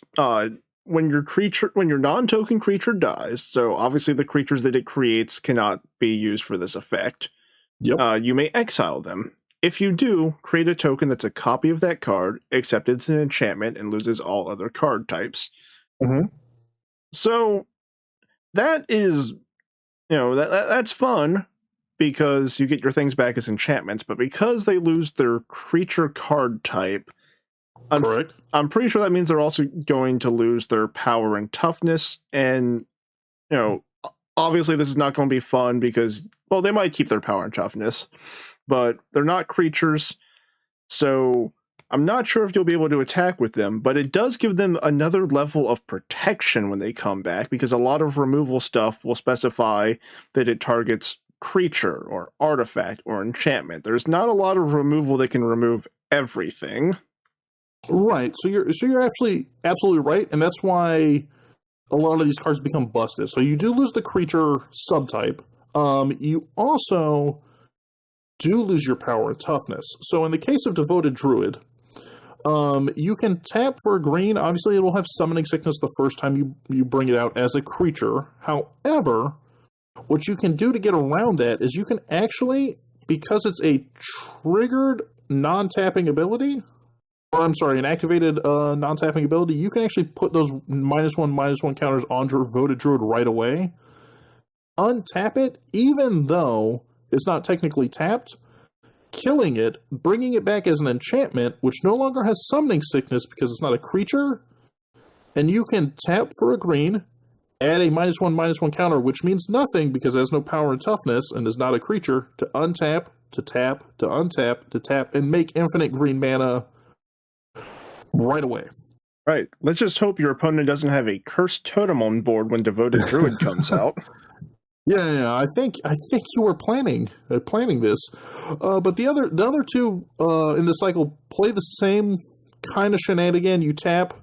when your non-token creature dies, so obviously the creatures that it creates cannot be used for this effect. Yep. You may exile them. If you do, create a token that's a copy of that card, except it's an enchantment and loses all other card types. Mm-hmm. So that is, that's fun because you get your things back as enchantments, but because they lose their creature card type, Correct. I'm pretty sure that means they're also going to lose their power and toughness. And, obviously this is not going to be fun because, well, they might keep their power and toughness, but they're not creatures. So I'm not sure if you'll be able to attack with them, but it does give them another level of protection when they come back, because a lot of removal stuff will specify that it targets creature or artifact or enchantment. There's not a lot of removal that can remove everything. Right. So you're actually absolutely right, and that's why a lot of these cards become busted. So you do lose the creature subtype. You also do lose your power and toughness. So in the case of Devoted Druid, you can tap for a green. Obviously, it will have Summoning Sickness the first time you bring it out as a creature. However, what you can do to get around that is you can actually, because it's a triggered non-tapping ability, or I'm sorry, an activated non-tapping ability, you can actually put those -1/-1 counters on Devoted Druid right away. Untap it, even though it's not technically tapped, killing it, bringing it back as an enchantment, which no longer has Summoning Sickness because it's not a creature, and you can tap for a green, add a -1/-1 counter, which means nothing because it has no power and toughness and is not a creature, to untap, to tap, to untap, to tap, and make infinite green mana right away. Right. Let's just hope your opponent doesn't have a Cursed Totem on board when Devoted Druid comes out. Yeah, I think you were planning this, but the other two in the cycle play the same kind of shenanigan. You tap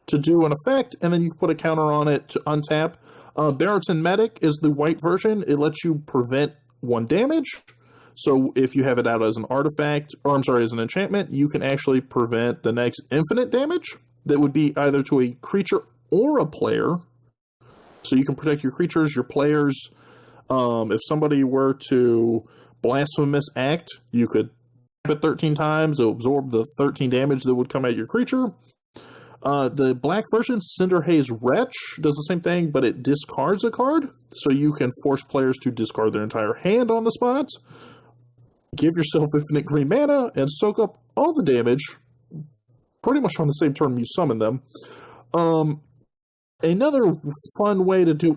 to do an effect, and then you put a counter on it to untap. Barrett's Medic is the white version. It lets you prevent 1 damage. So if you have it out as an artifact, or I'm sorry, as an enchantment, you can actually prevent the next infinite damage that would be either to a creature or a player. So you can protect your creatures, your players. If somebody were to Blasphemous Act, you could tap it 13 times to absorb the 13 damage that would come at your creature. The black version, Cinderhaze Wretch, does the same thing, but it discards a card, so you can force players to discard their entire hand on the spot, give yourself infinite green mana, and soak up all the damage pretty much on the same turn you summon them. Another fun way to do,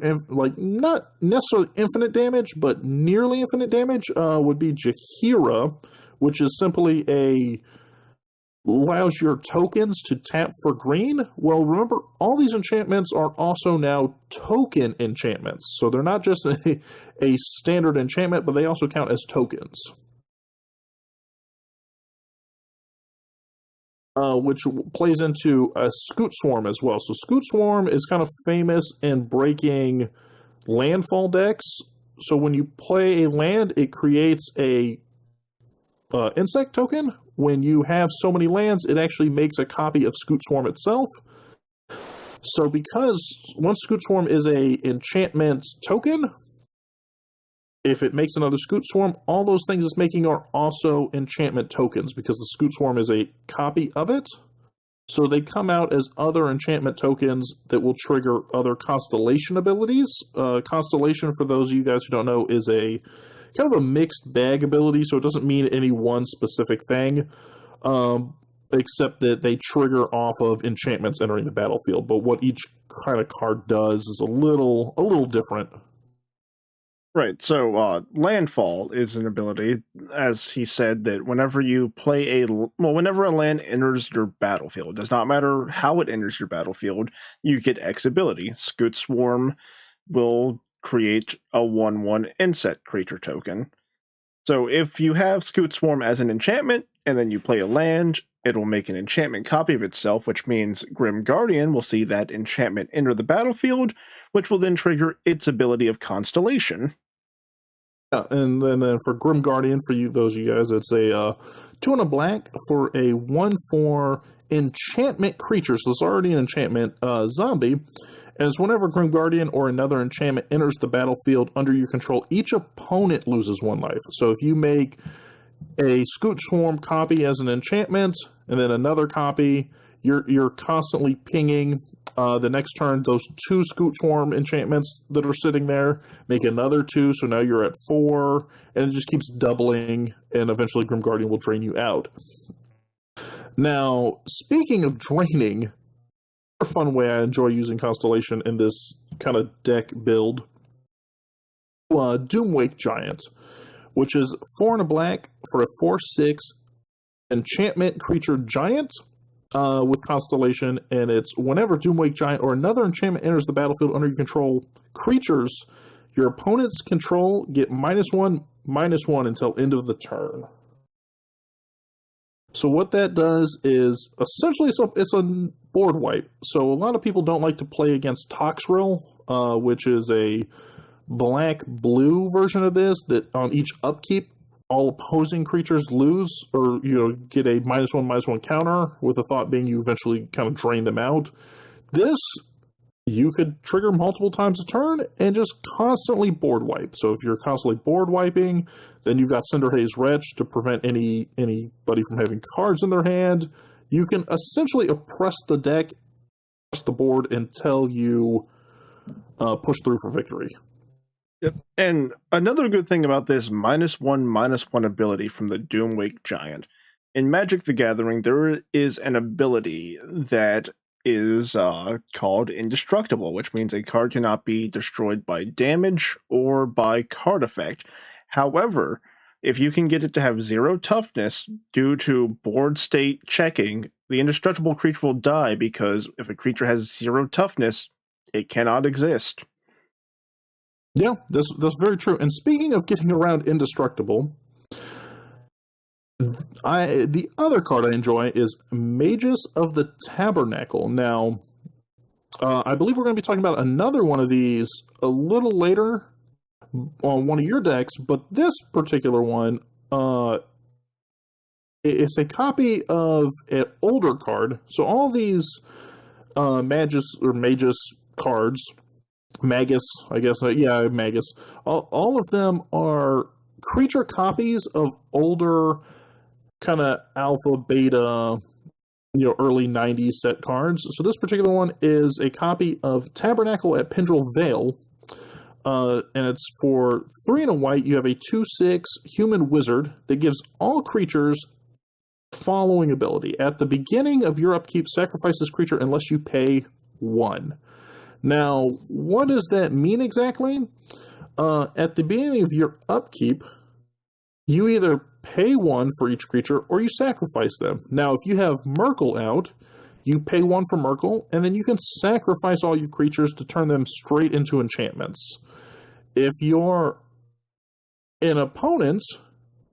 not necessarily infinite damage, but nearly infinite damage, would be Jaheira, which is simply allows your tokens to tap for green. Well, remember, all these enchantments are also now token enchantments. So they're not just a standard enchantment, but they also count as tokens. Which plays into a Scoot Swarm as well. So Scoot Swarm is kind of famous in breaking landfall decks. So when you play a land, it creates a insect token. When you have so many lands, it actually makes a copy of Scoot Swarm itself. So because once Scoot Swarm is a enchantment token, if it makes another Scoot Swarm, all those things it's making are also enchantment tokens because the Scoot Swarm is a copy of it. So they come out as other enchantment tokens that will trigger other Constellation abilities. Constellation, for those of you guys who don't know, is a kind of a mixed bag ability, so it doesn't mean any one specific thing, except that they trigger off of enchantments entering the battlefield. But what each kind of card does is a little different. Right, so Landfall is an ability, as he said, that whenever you play whenever a land enters your battlefield, it does not matter how it enters your battlefield, you get X ability. Scoot Swarm will create a 1/1 insect creature token. So if you have Scoot Swarm as an enchantment, and then you play a land, it will make an enchantment copy of itself, which means Grim Guardian will see that enchantment enter the battlefield, which will then trigger its ability of Constellation. Yeah, and then for Grim Guardian, for those of you guys, it's a 2 and a black for a 1/4 enchantment creature. So it's already an enchantment zombie. As whenever Grim Guardian or another enchantment enters the battlefield under your control, each opponent loses 1 life. So if you make a Scoot Swarm copy as an enchantment, and then another copy, you're constantly pinging. The next turn, those 2 Scoot Swarm enchantments that are sitting there make another 2, so now you're at 4, and it just keeps doubling, and eventually Grim Guardian will drain you out. Now, speaking of draining, a fun way I enjoy using Constellation in this kind of deck build, Doomwake Giant, which is 4 and a black for a 4/6 enchantment creature giant with Constellation, and it's whenever Doomwake Giant or another enchantment enters the battlefield under your control creatures, your opponent's control get -1/-1 until end of the turn. So what that does is, essentially, it's a board wipe. So a lot of people don't like to play against Toxrill, which is a black-blue version of this, that on each upkeep, all opposing creatures lose, or get a -1/-1 counter, with the thought being you eventually kind of drain them out. This, you could trigger multiple times a turn and just constantly board wipe. So if you're constantly board wiping, then you've got Cinderhaze Wretch to prevent anybody from having cards in their hand. You can essentially oppress the deck, oppress the board until you push through for victory. Yep. And another good thing about this -1/-1 ability from the Doomwake Giant. In Magic the Gathering, there is an ability that is called Indestructible, which means a card cannot be destroyed by damage or by card effect. However, if you can get it to have 0 toughness due to board state checking, the indestructible creature will die, because if a creature has 0 toughness, it cannot exist. Yeah, that's very true. And speaking of getting around Indestructible, the other card I enjoy is Magus of the Tabernacle. Now, I believe we're going to be talking about another one of these a little later on one of your decks, but this particular one, it's a copy of an older card. So all these Magus cards, Magus, I guess, Magus, all of them are creature copies of older kind of alpha, beta, early 90s set cards. So this particular one is a copy of Tabernacle at Pendrell Vale, and it's for 3 and a white. You have a 2/6 human wizard that gives all creatures the following ability. At the beginning of your upkeep, sacrifice this creature unless you pay 1. Now, what does that mean exactly? At the beginning of your upkeep, you either pay 1 for each creature or you sacrifice them. Now, if you have Myrkul out, you pay 1 for Myrkul, and then you can sacrifice all your creatures to turn them straight into enchantments. If you're an opponent,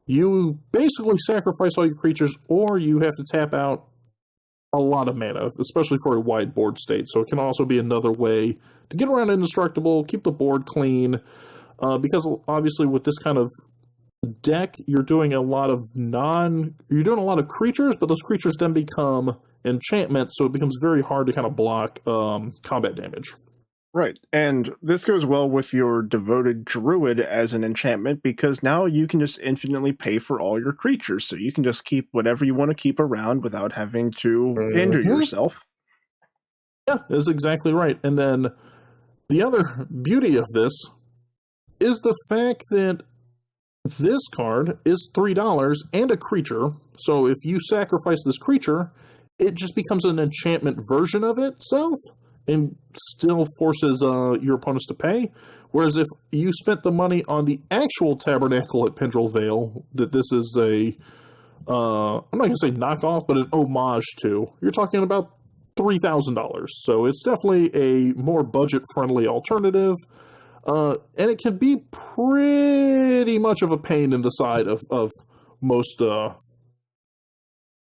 you basically sacrifice all your creatures, or you have to tap out a lot of mana, especially for a wide board state. So it can also be another way to get around Indestructible, keep the board clean, because obviously with this kind of deck, you're doing a lot of creatures, but those creatures then become enchantments, so it becomes very hard to kind of block combat damage. Right, and this goes well with your Devoted Druid as an enchantment, because now you can just infinitely pay for all your creatures, so you can just keep whatever you want to keep around without having to injure yourself. Yeah, that's exactly right. And then the other beauty of this is the fact that this card is $3 and a creature, so if you sacrifice this creature, it just becomes an enchantment version of itself, and still forces your opponents to pay. Whereas if you spent the money on the actual Tabernacle at Pendrell Vale, that this is I'm not going to say knockoff, but an homage to, you're talking about $3,000. So it's definitely a more budget-friendly alternative. And it can be pretty much of a pain in the side of most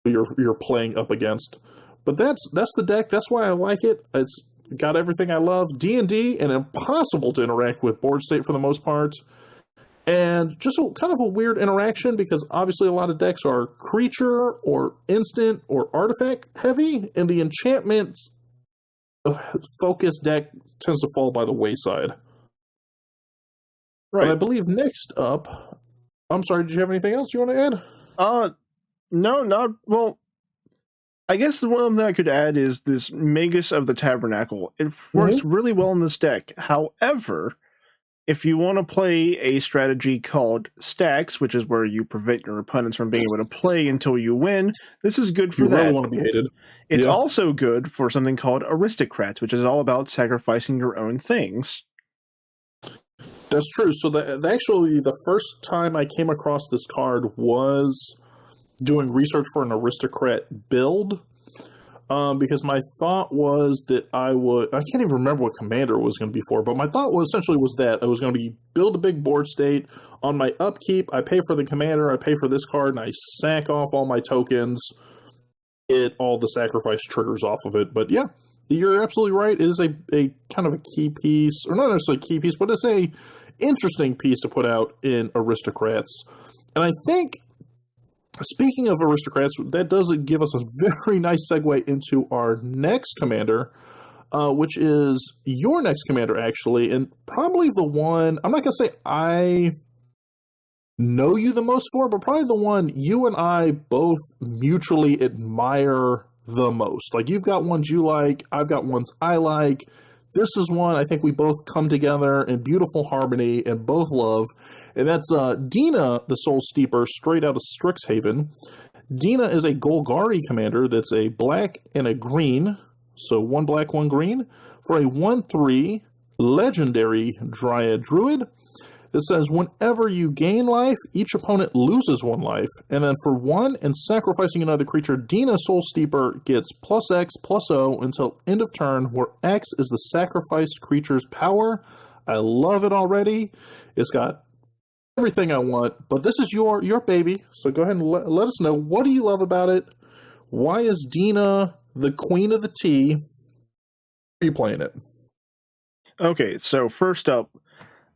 you're playing up against. But that's the deck. That's why I like it. It's got everything I love. D&D, and impossible to interact with board state for the most part. And just kind of a weird interaction because obviously a lot of decks are creature or instant or artifact heavy, and the enchantment focus deck tends to fall by the wayside. Right. But I believe next up, I'm sorry, did you have anything else you want to add? No, not, well, I guess the one thing I could add is this Magus of the Tabernacle. It works really well in this deck. However, if you want to play a strategy called Stacks, which is where you prevent your opponents from being able to play until you win, this is good for that. You really want to be hated. It's also good for something called Aristocrats, which is all about sacrificing your own things. That's true. So actually, the first time I came across this card was doing research for an Aristocrat build. Because my thought was that I can't even remember what commander it was going to be for, but my thought was that I was going to build a big board state. On my upkeep, I pay for the commander, I pay for this card, and I sack off all my tokens, get all the sacrifice triggers off of it. But yeah, you're absolutely right. It is a kind of a key piece, or not necessarily a key piece, but it's a interesting piece to put out in Aristocrats. And I think, speaking of Aristocrats, that does give us a very nice segue into our next commander, which is your next commander, actually, and probably the one, I'm not going to say I know you the most for, but probably the one you and I both mutually admire the most. Like, you've got ones you like, I've got ones I like. This is one I think we both come together in beautiful harmony and both love. And that's Dina, the Soul Steeper, straight out of Strixhaven. Dina is a Golgari commander that's a black and a green, so 1 black, 1 green, for a 1/3 legendary Dryad Druid that says whenever you gain life, each opponent loses 1 life. And then for 1 and sacrificing another creature, Dina Soul Steeper gets +X/+0 until end of turn, where X is the sacrificed creature's power. I love it already. It's got everything I want, but this is your baby, so go ahead and let us know, what do you love about it? Why is Dina the queen of the tea? Are you playing it? Okay, so first up,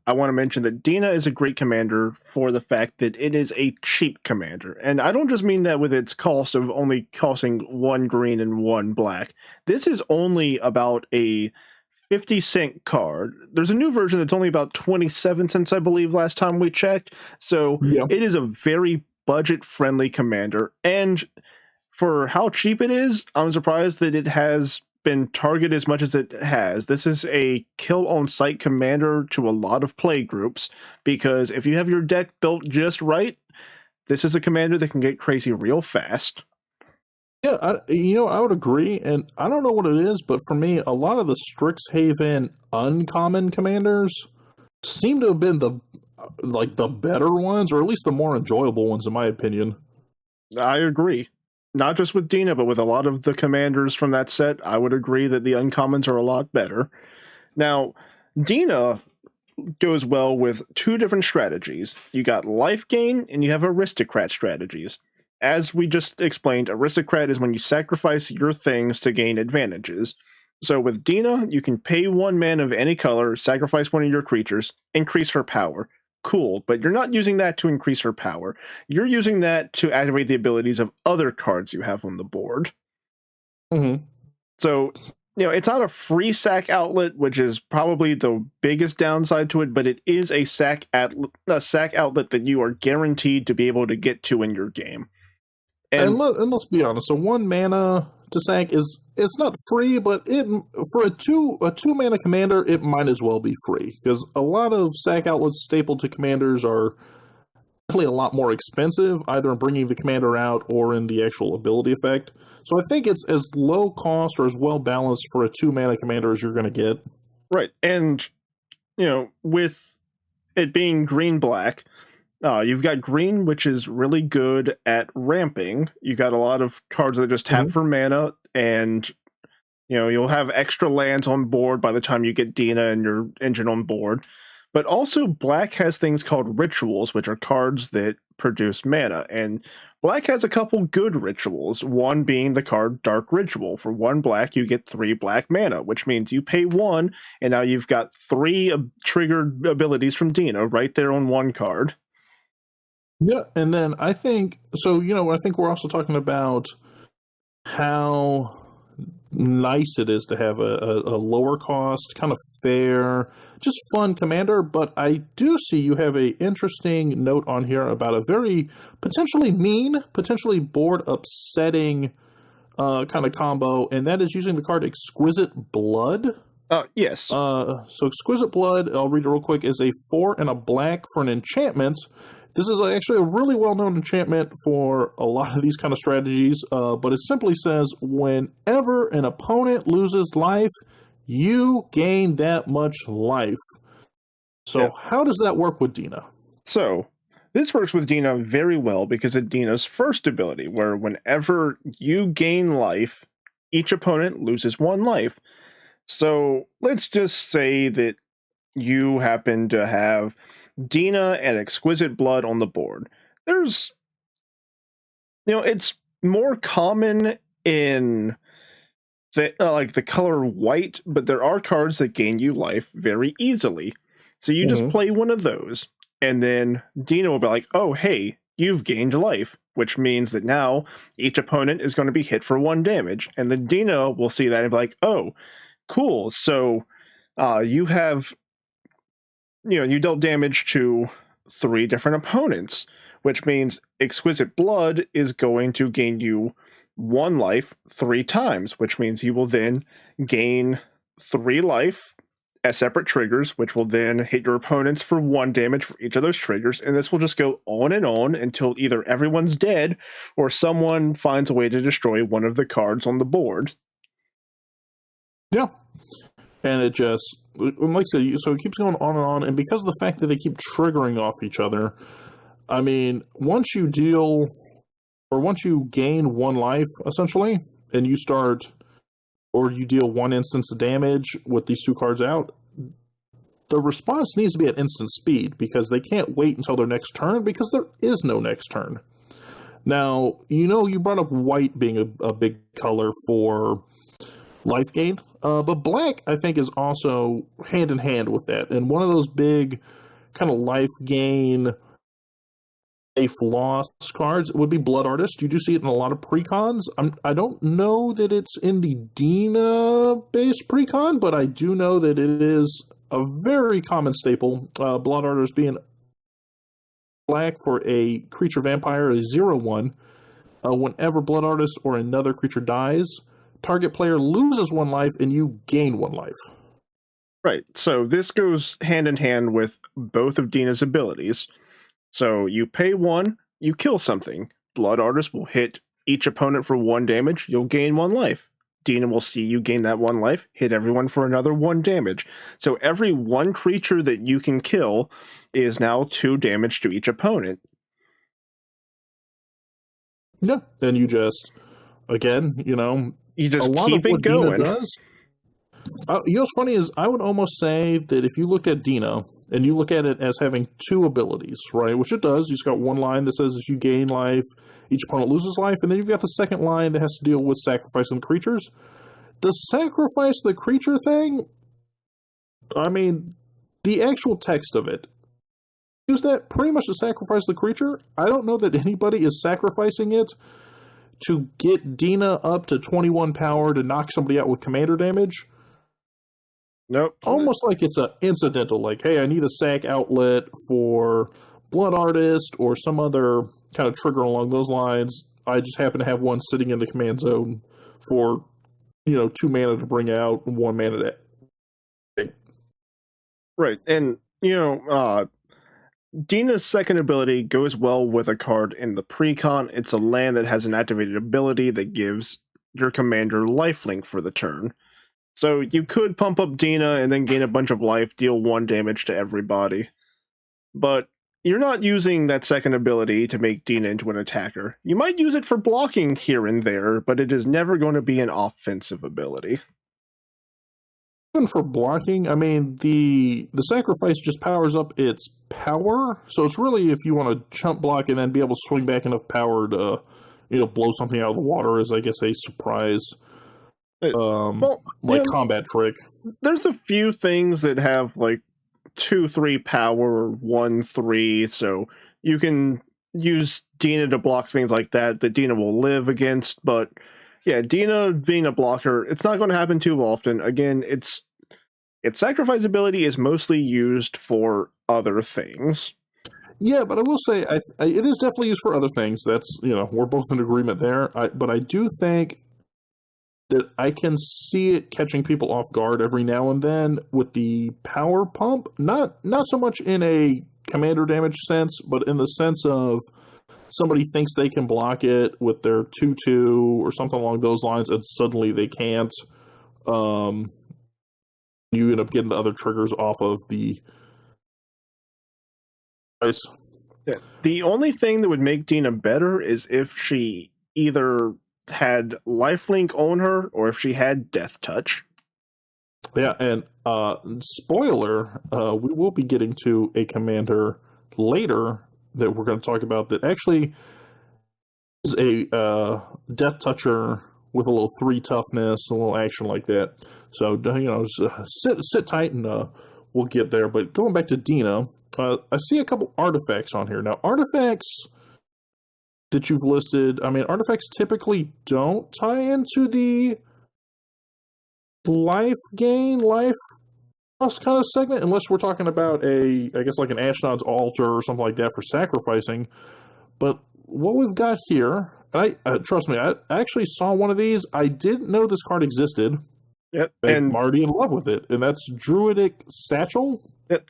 I want to mention that Dina is a great commander for the fact that it is a cheap commander. And I don't just mean that with its cost of only costing 1 green and 1 black. This is only about a 50-cent card. There's a new version that's only about 27 cents, I believe, last time we checked. So It is a very budget-friendly commander. And for how cheap it is, I'm surprised that it has been targeted as much as it has. This is a kill-on-sight commander to a lot of play groups, because if you have your deck built just right, this is a commander that can get crazy real fast. Yeah, I would agree, and I don't know what it is, but for me, a lot of the Strixhaven uncommon commanders seem to have been the better ones, or at least the more enjoyable ones, in my opinion. I agree. Not just with Dina, but with a lot of the commanders from that set, I would agree that the uncommons are a lot better. Now, Dina goes well with 2 different strategies. You got life gain, and you have aristocrat strategies. As we just explained, aristocrat is when you sacrifice your things to gain advantages. So with Dina, you can pay 1 mana of any color, sacrifice 1 of your creatures, increase her power. Cool, but you're not using that to increase her power. You're using that to activate the abilities of other cards you have on the board. Mm-hmm. So, it's not a free sack outlet, which is probably the biggest downside to it, but it is a sack outlet that you are guaranteed to be able to get to in your game. And let's be honest, so 1 mana to sack it's not free, but for a two mana commander, it might as well be free, because a lot of sack outlets stapled to commanders are definitely a lot more expensive, either in bringing the commander out or in the actual ability effect. So I think it's as low cost or as well balanced for a 2 mana commander as you're going to get. Right, and with it being green-black, you've got green, which is really good at ramping. You got a lot of cards that just tap for mana, and you'll have extra lands on board by the time you get Dina and your engine on board. But also, black has things called rituals, which are cards that produce mana. And black has a couple good rituals, one being the card Dark Ritual. For 1 black, you get 3 black mana, which means you pay 1, and now you've got 3 triggered abilities from Dina right there on 1 card. Yeah, and then I think, so, I think we're also talking about how nice it is to have a lower cost, kind of fair, just fun commander. But I do see you have a interesting note on here about a very potentially mean, potentially board upsetting kind of combo, and that is using the card Exquisite Blood. Yes. So Exquisite Blood, I'll read it real quick, is a 4 and a black for an enchantment. This is actually a really well-known enchantment for a lot of these kind of strategies, but it simply says, whenever an opponent loses life, you gain that much life. So How does that work with Dina? So, this works with Dina very well because of Dina's first ability, where whenever you gain life, each opponent loses 1 life. So, let's just say that you happen to have Dina and Exquisite Blood on the board. There's, it's more common in the color white, but there are cards that gain you life very easily. So you just play one of those, and then Dina will be like, oh, hey, you've gained life, which means that now each opponent is going to be hit for 1 damage. And then Dina will see that and be like, oh, cool. So you have, you dealt damage to 3 different opponents, which means Exquisite Blood is going to gain you 1 life 3 times, which means you will then gain 3 life as separate triggers, which will then hit your opponents for 1 damage for each of those triggers, and this will just go on and on until either everyone's dead or someone finds a way to destroy one of the cards on the board. Yeah. And it just, like I said, so it keeps going on and on, and because of the fact that they keep triggering off each other, I mean, once you gain 1 life, essentially, and you deal 1 instance of damage with these 2 cards out, the response needs to be at instant speed, because they can't wait until their next turn, because there is no next turn. Now, you brought up white being a big color for life gain, but black, I think, is also hand in hand with that. And one of those big kind of life gain, safe loss cards would be Blood Artist. You do see it in a lot of precons. I don't know that it's in the Dina-based precon, but I do know that it is a very common staple. Blood Artist being black for a creature vampire is 0/1. Whenever Blood Artist or another creature dies, target player loses 1 life and you gain 1 life. Right. So this goes hand in hand with both of Dina's abilities. So you pay 1, you kill something. Blood Artist will hit each opponent for 1 damage. You'll gain 1 life. Dina will see you gain that 1 life, hit everyone for another 1 damage. So every 1 creature that you can kill is now 2 damage to each opponent. Yeah, and you just, again, you just keep it going. Dina does, what's funny is I would almost say that if you looked at Dina and you look at it as having 2 abilities, right, which it does, you've got 1 line that says if you gain life, each opponent loses life, and then you've got the second line that has to deal with sacrificing the creatures. The sacrifice the creature thing, I mean, the actual text of it, use that pretty much to sacrifice the creature. I don't know that anybody is sacrificing it to get Dina up to 21 power to knock somebody out with commander damage. Nope. Almost like it's an incidental, like, hey, I need a sack outlet for Blood Artist or some other kind of trigger along those lines. I just happen to have 1 sitting in the command zone for, 2 mana to bring out, 1 mana to... Right, and, Dina's second ability goes well with a card in the precon. It's a land that has an activated ability that gives your commander lifelink for the turn. So you could pump up Dina and then gain a bunch of life, deal 1 damage to everybody. But you're not using that second ability to make Dina into an attacker. You might use it for blocking here and there, but it is never going to be an offensive ability. even for blocking, I mean, the sacrifice just powers up its power. So it's really if you want to chump block and then be able to swing back enough power to, blow something out of the water is, I guess, a surprise, combat trick. There's a few things that have like 2-3 power, 1-3, so you can use Dina to block things like that Dina will live against. But yeah, Dina being a blocker, it's not going to happen too often. Again, its sacrifice ability is mostly used for other things. Yeah, but I will say it is definitely used for other things. That's, we're both in agreement there. But I do think that I can see it catching people off guard every now and then with the power pump. Not so much in a commander damage sense, but in the sense of somebody thinks they can block it with their 2/2 or something along those lines, and suddenly they can't. You end up getting the other triggers off of the ice. Yeah. The only thing that would make Dina better is if she either had lifelink on her or if she had death touch. Yeah, and spoiler, we will be getting to a commander later that we're going to talk about that actually is a death toucher with a little 3 toughness, a little action like that. So, sit tight and we'll get there. But going back to Dina, I see a couple artifacts on here. Now, artifacts that you've listed, I mean, artifacts typically don't tie into the life gain, life loss kind of segment, unless we're talking about I guess like an Ashnod's altar or something like that for sacrificing. But what we've got here, trust me, I actually saw one of these. I didn't know this card existed. Yep, and I'm already in love with it, and that's Druidic Satchel.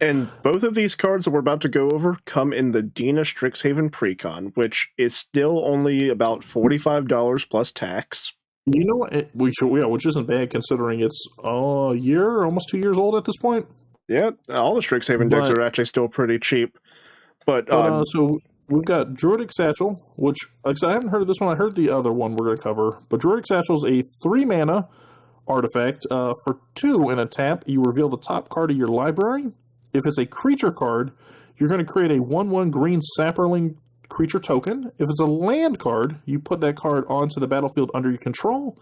And both of these cards that we're about to go over come in the Dina Strixhaven Precon, which is still only about $45 plus tax. You know what? Which isn't bad considering it's a year, almost 2 years old at this point. Yeah, all the Strixhaven decks are actually still pretty cheap. But so we've got Druidic Satchel, which, like I said, I haven't heard of this one. I heard the other one we're going to cover. But Druidic Satchel is a 3 mana artifact. For 2 in a tap, you reveal the top card of your library. If it's a creature card, you're going to create a 1/1 green sapperling creature token. If it's a land card, you put that card onto the battlefield under your control.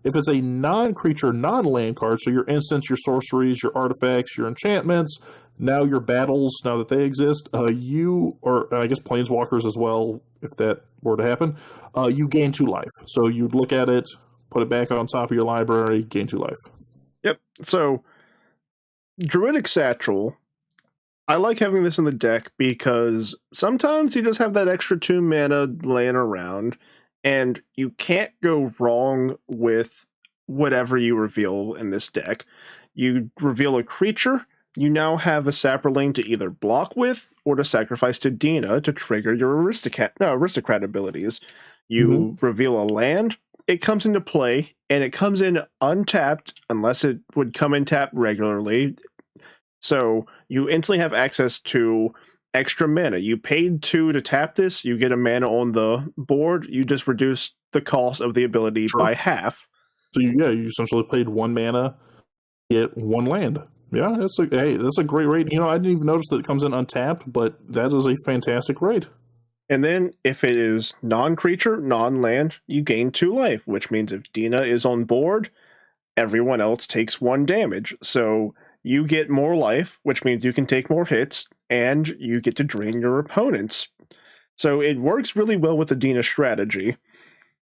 If it's a non-creature, non-land card, so your instants, your sorceries, your artifacts, your enchantments, now your battles, now that they exist, you, or I guess planeswalkers as well, if that were to happen, you gain 2 life. So you'd look at it, put it back on top of your library, gain 2 life. Yep. So Druidic Satchel, I like having this in the deck because sometimes you just have that extra 2 mana laying around, and you can't go wrong with whatever you reveal in this deck. You reveal a creature, you now have a sapperling to either block with or to sacrifice to Dina to trigger your aristocrat abilities. You reveal a land, it comes into play, and it comes in untapped unless it would come in tapped regularly. So you instantly have access to extra mana. You paid 2 to tap this, you get a mana on the board, you just reduce the cost of the ability by half. So you essentially paid 1 mana, get 1 land. Yeah, that's a great rate. I didn't even notice that it comes in untapped, but that is a fantastic rate. And then if it is non-creature, non-land, you gain 2 life, which means if Dina is on board, everyone else takes 1 damage. So you get more life, which means you can take more hits, and you get to drain your opponents. So it works really well with the Dina strategy.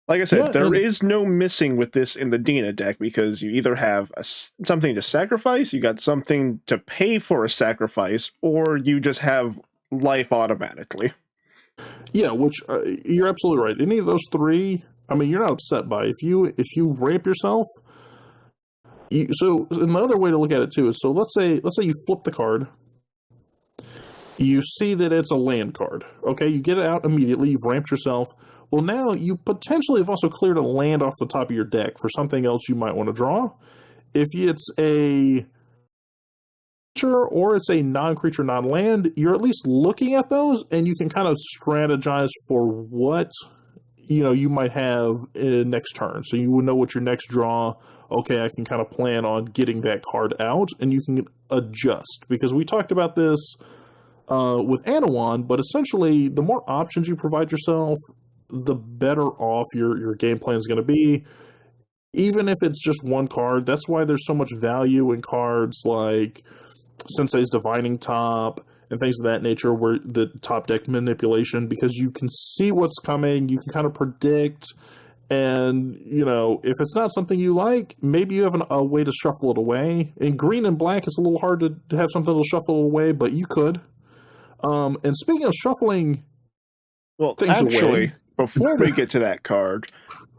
Like I said, there is no missing with this in the Dina deck, because you either have something to sacrifice, you got something to pay for a sacrifice, or you just have life automatically. Yeah, which you're absolutely right. Any of those 3, I mean, you're not upset by. If you ramp yourself. So another way to look at it too is, so let's say you flip the card, you see that it's a land card. Okay, you get it out immediately. You've ramped yourself. Well, now you potentially have also cleared a land off the top of your deck for something else you might want to draw. If it's a creature or it's a non-creature, non-land, you're at least looking at those, and you can kind of strategize for what you might have in next turn. So you would know what your next draw. okay, I can kind of plan on getting that card out, and you can adjust. Because we talked about this with Anowon, but essentially, the more options you provide yourself, the better off your game plan is going to be. Even if it's just one card, that's why there's so much value in cards like Sensei's Divining Top and things of that nature, where the top deck manipulation, because you can see what's coming, you can kind of predict, and, you know, if it's not something you like, maybe you have a way to shuffle it away. In green and black, it's a little hard to have something to shuffle away, but you could. And speaking of shuffling things away... before we get to that card,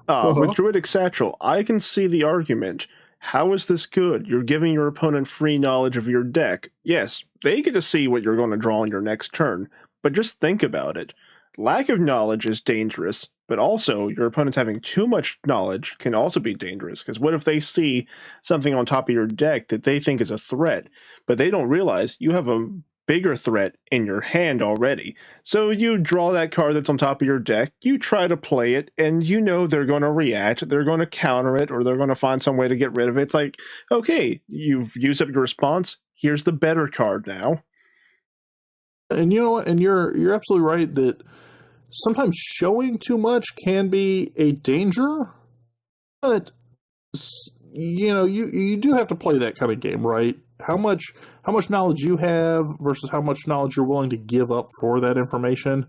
with Druidic Satchel, I can see the argument. How is this good? You're giving your opponent free knowledge of your deck. Yes, they get to see what you're going to draw on your next turn, but just think about it. Lack of knowledge is dangerous, but also your opponents having too much knowledge can also be dangerous, because what if they see something on top of your deck that they think is a threat, but they don't realize you have a bigger threat in your hand already. So you draw that card that's on top of your deck, you try to play it, and you know they're going to react, they're going to counter it, or they're going to find some way to get rid of it. It's like, okay, you've used up your response, here's the better card now. And you know what? And you're absolutely right that sometimes showing too much can be a danger, but you know, you do have to play that kind of game, right? How much knowledge you have versus how much knowledge you're willing to give up for that information.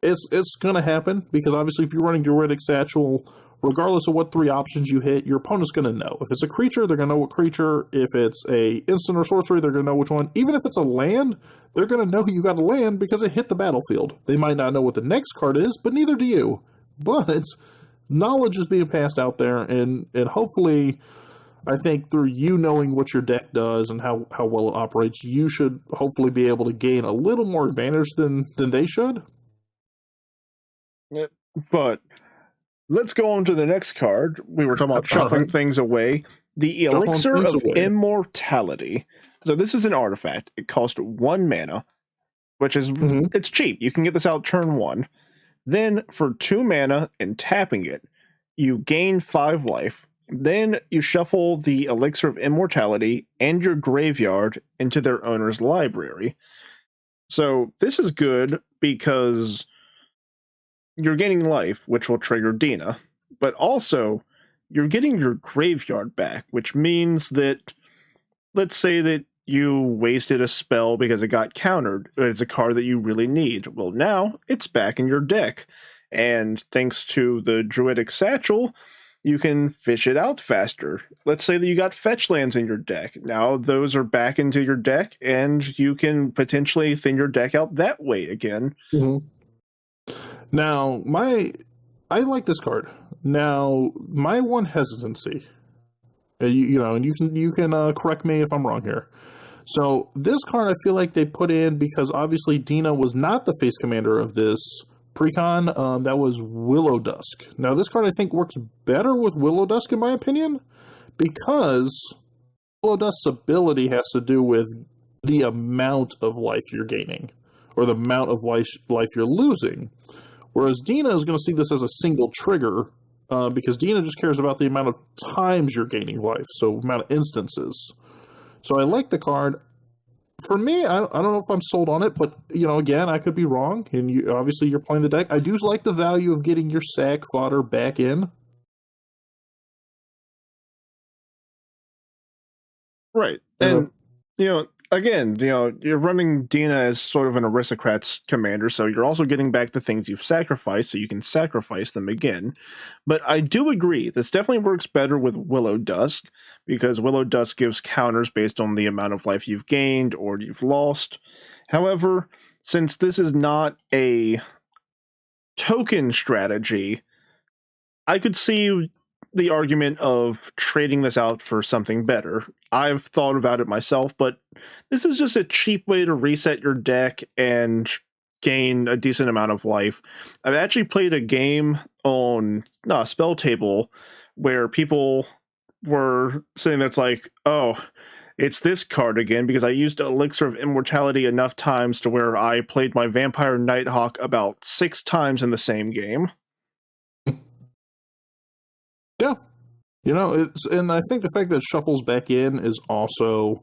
It's going to happen, because obviously if you're running Druidic Satchel, regardless of what 3 options you hit, your opponent's going to know. If it's a creature, they're going to know what creature. If it's a instant or sorcery, they're going to know which one. Even if it's a land, they're going to know you got a land because it hit the battlefield. They might not know what the next card is, but neither do you. But knowledge is being passed out there, and hopefully, I think through you knowing what your deck does and how well it operates, you should hopefully be able to gain a little more advantage than they should. Yeah, but let's go on to the next card. We were talking about shuffling things away. The Elixir of Immortality. So this is an artifact. It costs 1 mana, which is it's cheap. You can get this out turn 1. Then for 2 mana and tapping it, you gain 5 life. Then you shuffle the Elixir of Immortality and your graveyard into their owner's library. So this is good because you're gaining life, which will trigger Dina, but also you're getting your graveyard back, which means that, let's say that you wasted a spell because it got countered. It's a card that you really need. Well, now it's back in your deck. And thanks to the Druidic Satchel, you can fish it out faster. Let's say that you got fetch lands in your deck. Now those are back into your deck, and you can potentially thin your deck out that way again. Now, I like this card. Now, my one hesitancy, you know, and you can correct me if I'm wrong here. So this card, I feel like they put in because obviously Dina was not the face commander of this precon. That was Willow Dusk. Now, this card I think works better with Willow Dusk in my opinion, because Willow Dusk's ability has to do with the amount of life you're gaining, or the amount of life you're losing. Whereas Dina is going to see this as a single trigger, because Dina just cares about the amount of times you're gaining life, so amount of instances. So I like the card. For me, I don't know if I'm sold on it, but, you know, again, I could be wrong, and obviously you're playing the deck. I do like the value of getting your sack fodder back in. Right. And, you know, again, you know, you're running Dina as sort of an aristocrat's commander, so you're also getting back the things you've sacrificed, so you can sacrifice them again. But I do agree, this definitely works better with Willow Dusk, because Willow Dusk gives counters based on the amount of life you've gained or you've lost. However, since this is not a token strategy, I could see the argument of trading this out for something better. I've thought about it myself, but this is just a cheap way to reset your deck and gain a decent amount of life. I've actually played a game on Spell Table where people were saying that's like, oh, it's this card again, because I used Elixir of Immortality enough times to where I played my Vampire Nighthawk about 6 times in the same game. Yeah. And I think the fact that it shuffles back in is also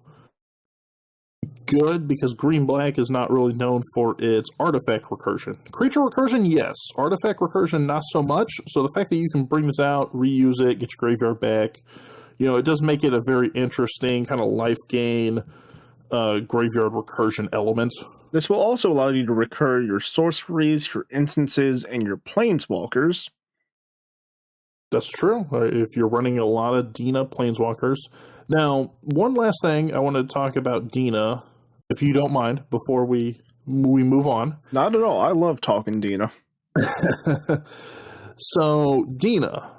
good because green black is not really known for its artifact recursion. Creature recursion, yes. Artifact recursion, not so much. So the fact that you can bring this out, reuse it, get your graveyard back, it does make it a very interesting kind of life gain graveyard recursion element. This will also allow you to recur your sorceries, your instances, and your planeswalkers. That's true. If you're running a lot of Dina planeswalkers. Now, one last thing I want to talk about Dina, if you don't mind, before we move on. Not at all. I love talking Dina. So, Dina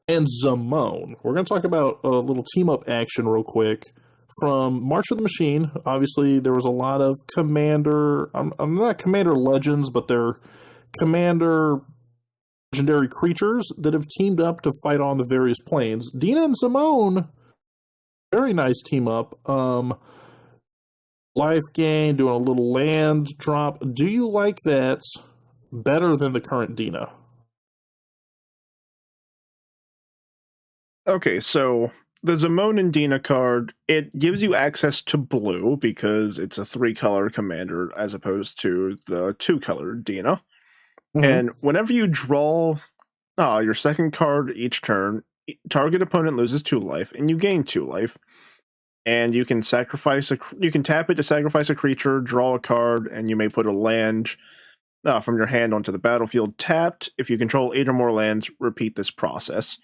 and Zamone. We're going to talk about a little team-up action real quick. From March of the Machine, obviously there was a lot of Commander... I'm not Commander Legends, but they're Commander legendary creatures that have teamed up to fight on the various planes. Dina and Zamone, very nice team-up. Life gain, doing a little land drop. Do you like that better than the current Dina? Okay, so the Zamone and Dina card, it gives you access to blue because it's a 3-color commander as opposed to the 2-color Dina. Mm-hmm. And whenever you draw your second card each turn, target opponent loses 2 life and you gain 2 life. And you can you can tap it to sacrifice a creature, draw a card, and you may put a land from your hand onto the battlefield tapped. If you control 8 or more lands, repeat this process.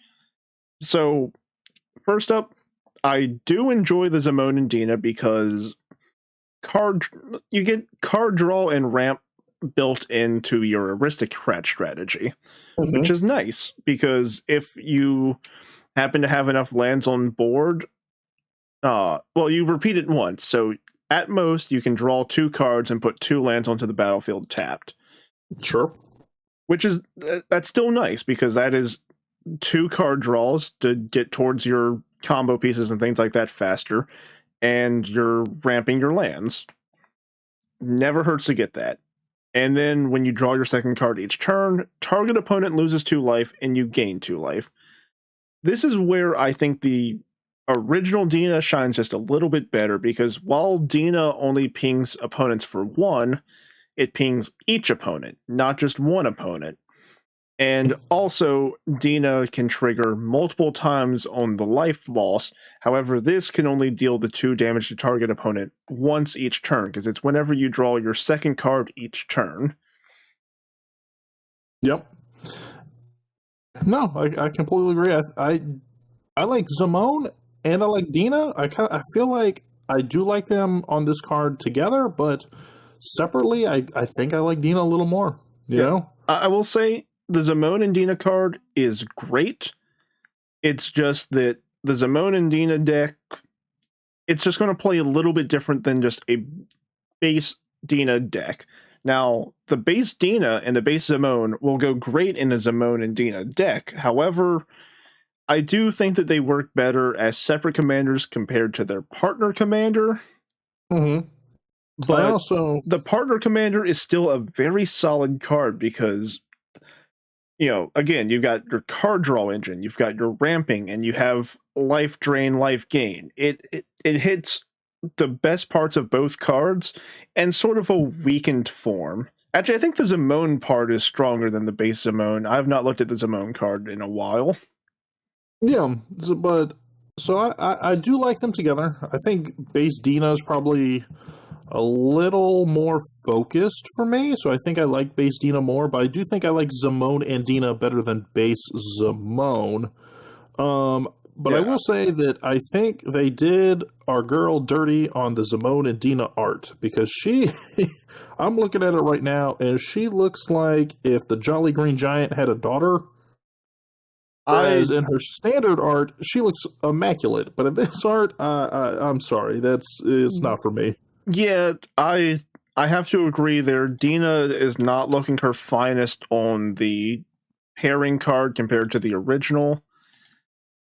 So, first up, I do enjoy the Zamone and Dina because you get card draw and ramp built into your aristocrat strategy, which is nice because if you happen to have enough lands on board, you repeat it once, so at most you can draw 2 cards and put 2 lands onto the battlefield tapped. Sure. That's still nice because that is 2 card draws to get towards your combo pieces and things like that faster, and you're ramping your lands. Never hurts to get that. And then when you draw your second card each turn, target opponent loses 2 life and you gain 2 life. This is where I think the original Dina shines just a little bit better because while Dina only pings opponents for 1, it pings each opponent, not just one opponent. And also, Dina can trigger multiple times on the life loss. However, this can only deal the 2 damage to target opponent once each turn, because it's whenever you draw your second card each turn. Yep. No, I completely agree. I like Zamone and I like Dina. I feel like I do like them on this card together, but separately, I think I like Dina a little more. You know? I will say, the Zamone and Dina card is great. It's just that the Zamone and Dina deck, it's just going to play a little bit different than just a base Dina deck. Now, the base Dina and the base Zamone will go great in a Zamone and Dina deck. However, I do think that they work better as separate commanders compared to their partner commander. Mm-hmm. But the partner commander is still a very solid card because, again, you've got your card draw engine, you've got your ramping, and you have life drain, life gain. It hits the best parts of both cards and sort of a weakened form. Actually, I think the Zamone part is stronger than the base Zamone. I've not looked at the Zamone card in a while. Yeah, but I do like them together. I think base Dina is probably a little more focused for me, so I think I like base Dina more, but I do think I like Zamone and Dina better than base Zamone. But I will say that I think they did our girl dirty on the Zamone and Dina art, because I'm looking at it right now, and she looks like if the Jolly Green Giant had a daughter. Whereas in her standard art, she looks immaculate, but in this art, I'm sorry, it's not for me. Yeah, I have to agree there. Dina is not looking her finest on the pairing card compared to the original.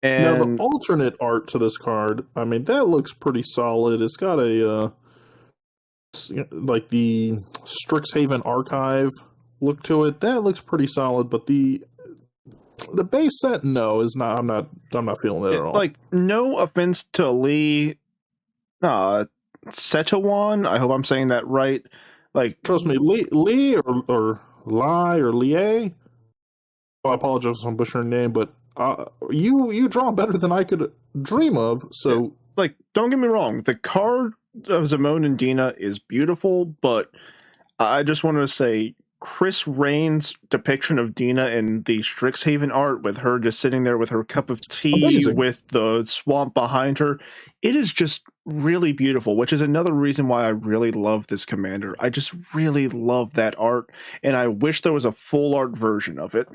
And now, the alternate art to this card, I mean, that looks pretty solid. It's got a, like the Strixhaven archive look to it. That looks pretty solid, but the the base set, no, is not. I'm not feeling it at all. Like, no offense to Lee, Setawan. I hope I'm saying that right. Like, trust me, Lee or Lai or Lie. I apologize if I'm butchering your name, but you draw better than I could dream of. So, like, don't get me wrong, the card of Zimone and Dina is beautiful, but I just want to say Chris Rain's depiction of Dina in the Strixhaven art, with her just sitting there with her cup of tea, amazing. with the swamp behind her, it is just really beautiful, which is another reason why I really love this commander. I just really love that art, and I wish there was a full art version of it.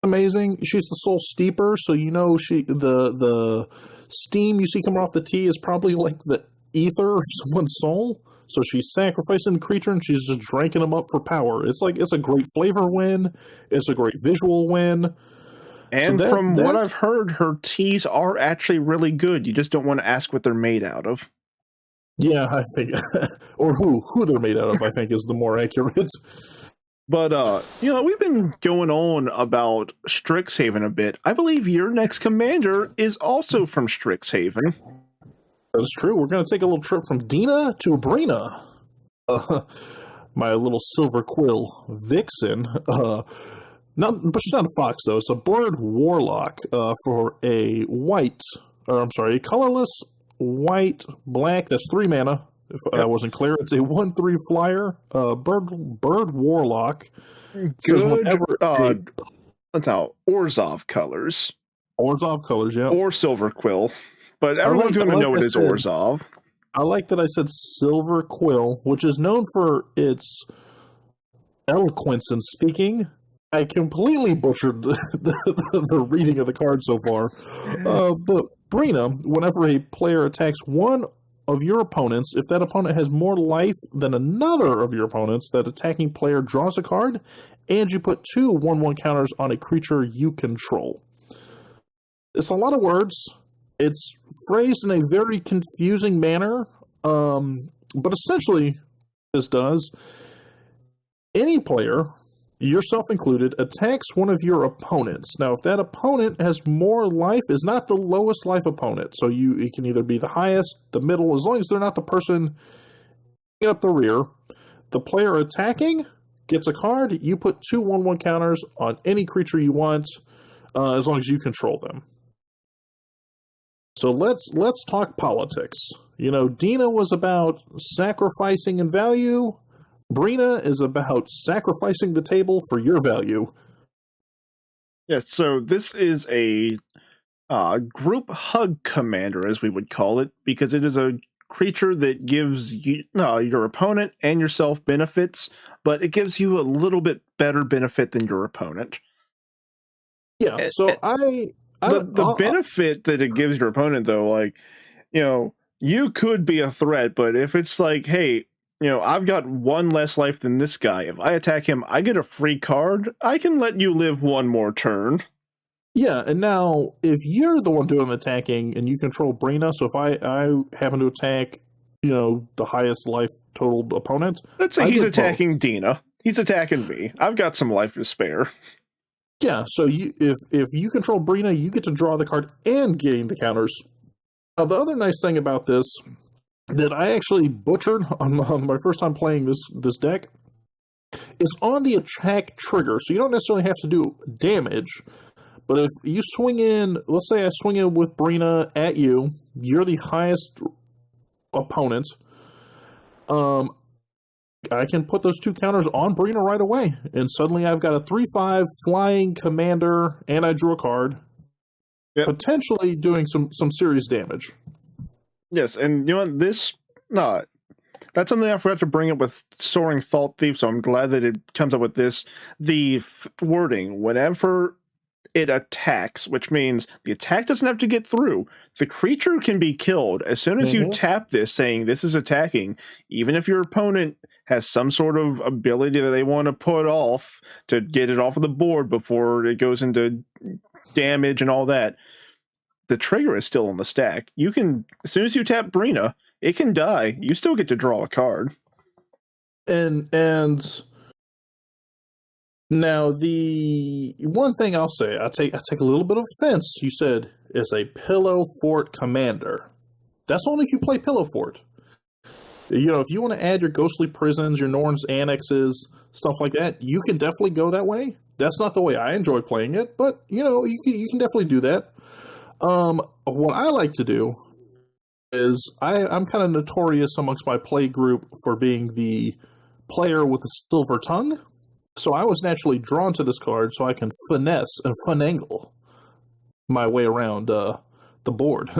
Amazing. She's the soul steeper, so the steam you see coming off the tea is probably like the ether of someone's soul. So she's sacrificing the creature and she's just drinking them up for power. It's a great flavor win. It's a great visual win. And so from what I've heard, her teas are actually really good. You just don't want to ask what they're made out of. Yeah, I think, or who they're made out of, I think is the more accurate. But, we've been going on about Strixhaven a bit. I believe your next commander is also from Strixhaven. That's true. We're going to take a little trip from Dina to Breena. My little silver quill vixen. But she's not a fox, though. It's a bird warlock for a colorless white black. That's 3 mana. If I wasn't clear, it's a 1/3 flyer. Bird warlock. Good. That's how Orzhov colors. Orzhov colors, yeah. Or silver quill. But everyone's going to know it is Orzhov. I like that I said silver quill, which is known for its eloquence in speaking. I completely butchered the reading of the card so far. But Breena, whenever a player attacks one of your opponents, if that opponent has more life than another of your opponents, that attacking player draws a card, and you put 2 1/1 counters on a creature you control. It's a lot of words. It's phrased in a very confusing manner, but essentially this does. Any player, yourself included, attacks one of your opponents. Now, if that opponent has more life, is not the lowest life opponent. So it can either be the highest, the middle, as long as they're not the person up the rear. The player attacking gets a card. You put 2 1/1 counters on any creature you want, as long as you control them. So let's talk politics. Dina was about sacrificing in value. Breena is about sacrificing the table for your value. Yes, so this is a group hug commander, as we would call it, because it is a creature that gives your opponent and yourself benefits, but it gives you a little bit better benefit than your opponent. Yeah, so the benefit that it gives your opponent, though, like, you could be a threat, but if it's like, hey, I've got 1 less life than this guy. If I attack him, I get a free card. I can let you live 1 more turn. Yeah, and now, if you're the one doing the attacking and you control Breena, so if I happen to attack, the highest life totaled opponent... Let's say he's attacking Dina. He's attacking me. I've got some life to spare. Yeah, so if you control Breena, you get to draw the card and gain the counters. Now, the other nice thing about this that I actually butchered on my first time playing this deck is on the attack trigger. So you don't necessarily have to do damage, but if you swing in, let's say I swing in with Breena at you, you're the highest opponent. I can put those 2 counters on Breena right away, and suddenly I've got a 3/5 flying commander, and I drew a card, potentially doing some serious damage. Yes, and that's something I forgot to bring up with Soaring Thought Thief, so I'm glad that it comes up with this. The wording, whenever it attacks, which means the attack doesn't have to get through. The creature can be killed. As soon as you tap this, saying this is attacking, even if your opponent has some sort of ability that they want to put off to get it off of the board before it goes into damage and all that, the trigger is still on the stack. You can, as soon as you tap Breena, it can die. You still get to draw a card. And Now, the one thing I'll say, I take a little bit of offense. You said is a Pillow Fort Commander. That's only if you play Pillow Fort. You know, if you want to add your Ghostly Prisons, your Norn's Annexes, stuff like that, you can definitely go that way. That's not the way I enjoy playing it, but, you know, you can definitely do that. What I like to do is I'm kind of notorious amongst my play group for being the player with the silver tongue. So I was naturally drawn to this card so I can finesse and finagle my way around the board.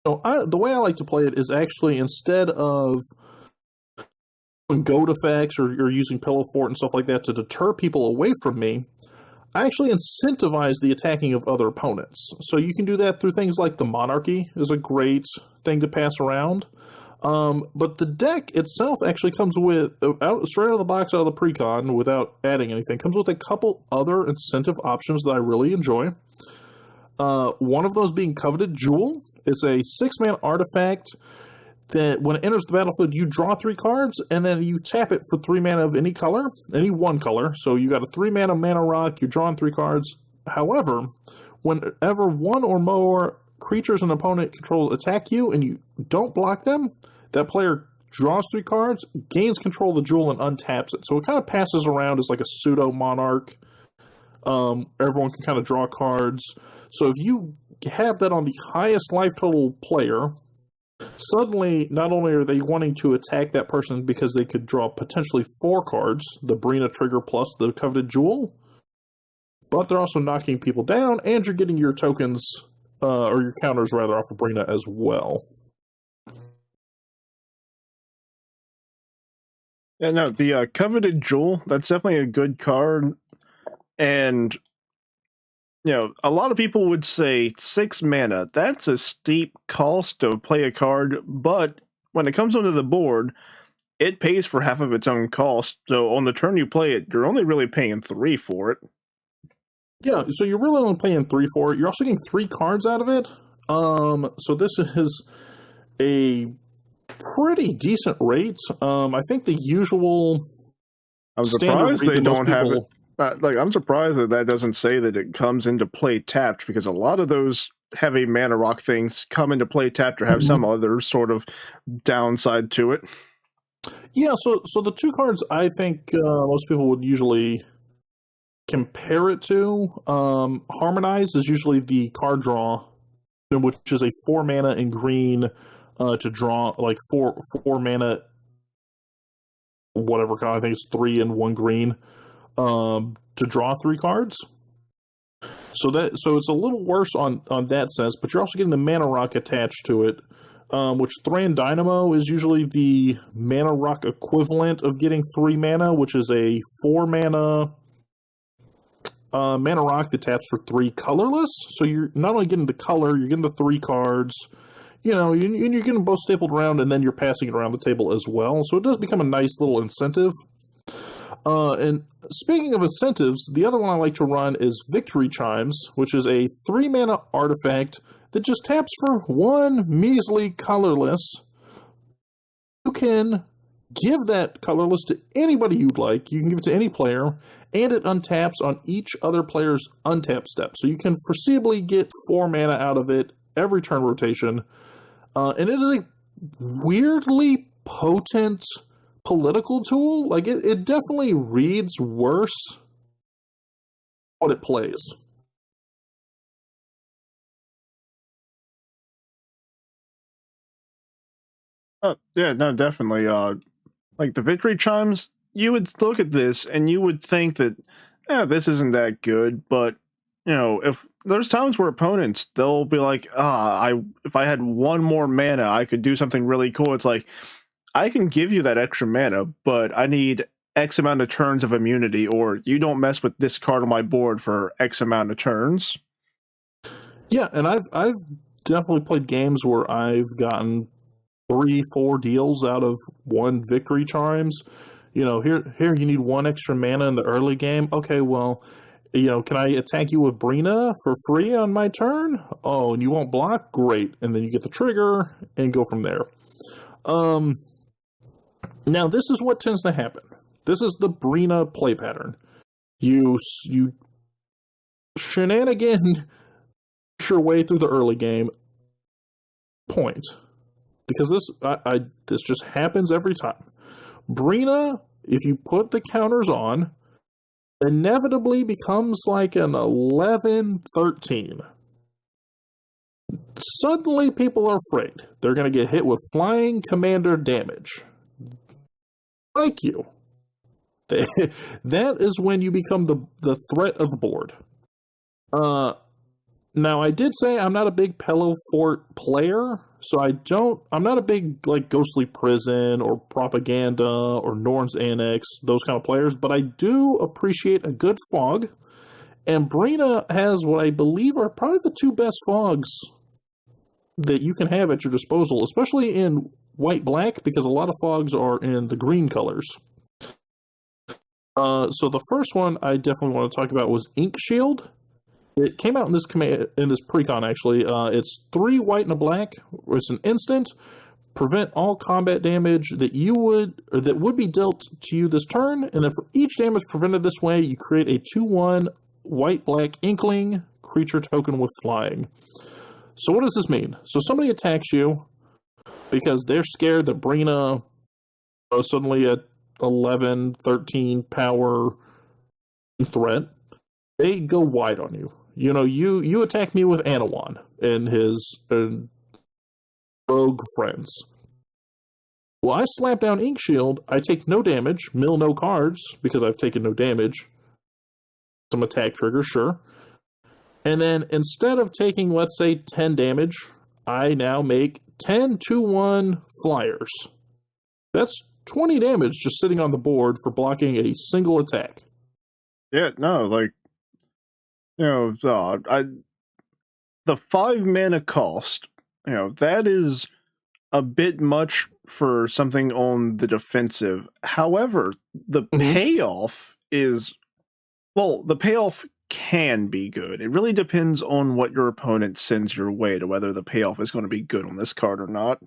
So the way I like to play it is actually instead of goat effects or using Pillow Fort and stuff like that to deter people away from me, I actually incentivize the attacking of other opponents. So you can do that through things like the Monarchy is a great thing to pass around. But the deck itself actually comes with, straight out of the box, out of the precon, without adding anything, comes with a couple other incentive options that I really enjoy. One of those being Coveted Jewel. It's a 6-mana artifact that when it enters the battlefield, you draw 3 cards, and then you tap it for 3 mana of any color, any one color. So you got a 3 mana rock, you're drawing 3 cards. However, whenever one or more creatures an opponent controls attack you and you don't block them, that player draws 3 cards, gains control of the jewel, and untaps it. So it kind of passes around as like a pseudo monarch. Everyone can kind of draw cards. So if you have that on the highest life total player, suddenly not only are they wanting to attack that person because they could draw potentially 4 cards, the Breena trigger plus the Coveted Jewel, but they're also knocking people down, and you're getting your tokens, or your counters rather, off of Breena as well. Yeah, no, the Coveted Jewel, that's definitely a good card. And, you know, a lot of people would say 6 mana, that's a steep cost to play a card, but when it comes onto the board, it pays for half of its own cost. So on the turn you play it, you're only really paying 3 for it. Yeah, so you're really only paying 3 for it. You're also getting 3 cards out of it. So this is a pretty decent rate. I think the usual. I'm surprised they don't have it. I'm surprised that doesn't say that it comes into play tapped, because a lot of those heavy mana rock things come into play tapped or have some other sort of downside to it. Yeah, so the 2 cards I think most people would usually compare it to. Harmonize is usually the card draw, which is a 4 mana in green to draw, like 4 mana, whatever kind. I think it's 3 and 1 green. To draw 3 cards. So it's a little worse on that sense, but you're also getting the mana rock attached to it, which Thran Dynamo is usually the mana rock equivalent of getting 3 mana, which is a 4 mana mana rock that taps for 3 colorless. So you're not only getting the color, you're getting the 3 cards. You know, and you're getting them both stapled around, and then you're passing it around the table as well. So it does become a nice little incentive. And speaking of incentives, the other one I like to run is Victory Chimes, which is a 3 mana artifact that just taps for 1 measly colorless. You can give that colorless to anybody you'd like. You can give it to any player, and it untaps on each other player's untap step. So you can foreseeably get 4 mana out of it every turn rotation. And it is a weirdly potent political tool. Like, it definitely reads worse what it plays. Yeah, no, definitely. Like the Victory Chimes, you would look at this and you would think that, this isn't that good, but you know, if there's times where opponents, they'll be like, if I had 1 more mana, I could do something really cool. It's like, I can give you that extra mana, but I need X amount of turns of immunity, or you don't mess with this card on my board for X amount of turns. Yeah, and I've definitely played games where I've gotten 3-4 deals out of 1 Victory Chimes. You know, here you need 1 extra mana in the early game. Okay, well, you know, can I attack you with Breena for free on my turn? Oh, and you won't block? Great. And then you get the trigger and go from there. Now, this is what tends to happen. This is the Breena play pattern. You shenanigan your way through the early game. Point. Because this just happens every time. Breena, if you put the counters on, inevitably becomes like an 11-13. Suddenly people are afraid. They're going to get hit with flying commander damage. Like you. That is when you become the threat of the board. Now, I did say I'm not a big Pillow Fort player, so I'm not a big, like, Ghostly Prison or Propaganda or Norn's Annex, those kind of players, but I do appreciate a good fog, and Breena has what I believe are probably the two best fogs that you can have at your disposal, especially in white-black, because a lot of fogs are in the green colors. So the first one I definitely want to talk about was Ink Shield. It came out in this precon, actually. It's 3 white and a black. It's an instant. Prevent all combat damage that would be dealt to you this turn, and then for each damage prevented this way, you create a 2/1 white-black Inkling creature token with flying. So what does this mean? So somebody attacks you because they're scared that Breena suddenly at 11, 13 power threat. They go wide on you. You know, you attack me with Anowon and his rogue friends. Well, I slap down Ink Shield. I take no damage, mill no cards, because I've taken no damage. Some attack trigger, sure. And then instead of taking, let's say, 10 damage, I now make 10 2/1 flyers. That's 20 damage just sitting on the board for blocking a single attack. Yeah, no, like, you know, the 5 mana cost, you know, that is a bit much for something on the defensive. However, the payoff is, well, the payoff can be good. It really depends on what your opponent sends your way to whether the payoff is going to be good on this card or not.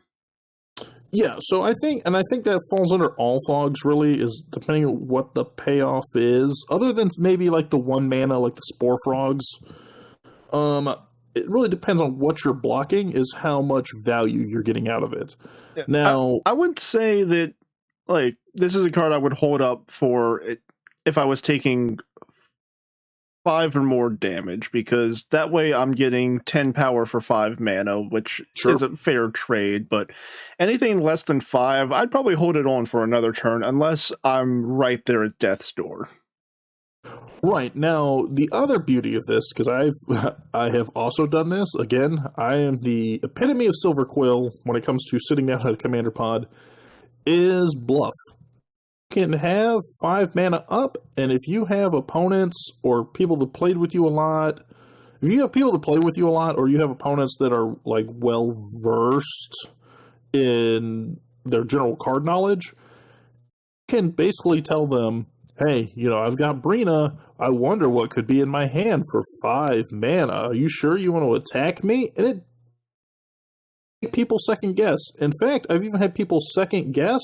Yeah, so I think that falls under all fogs, really, is depending on what the payoff is. Other than maybe like the 1 mana, like the Spore Frogs, it really depends on what you're blocking, is how much value you're getting out of it. Yeah, now, I would say that, like, this is a card I would hold up for it if I was taking 5 or more damage, because that way I'm getting 10 power for 5 mana, which is a fair trade, but anything less than 5, I'd probably hold it on for another turn, unless I'm right there at death's door. Right. Now, the other beauty of this, because I have also done this, again, I am the epitome of Silver Quill when it comes to sitting down at a commander pod, is bluff. Can have 5 mana up, and if you have opponents or people that played with you a lot, if you have people that play with you a lot, or you have opponents that are like well versed in their general card knowledge, you can basically tell them, hey, you know, I've got Breena, I wonder what could be in my hand for 5 mana. Are you sure you want to attack me? And it makes people second guess. In fact, I've even had people second guess,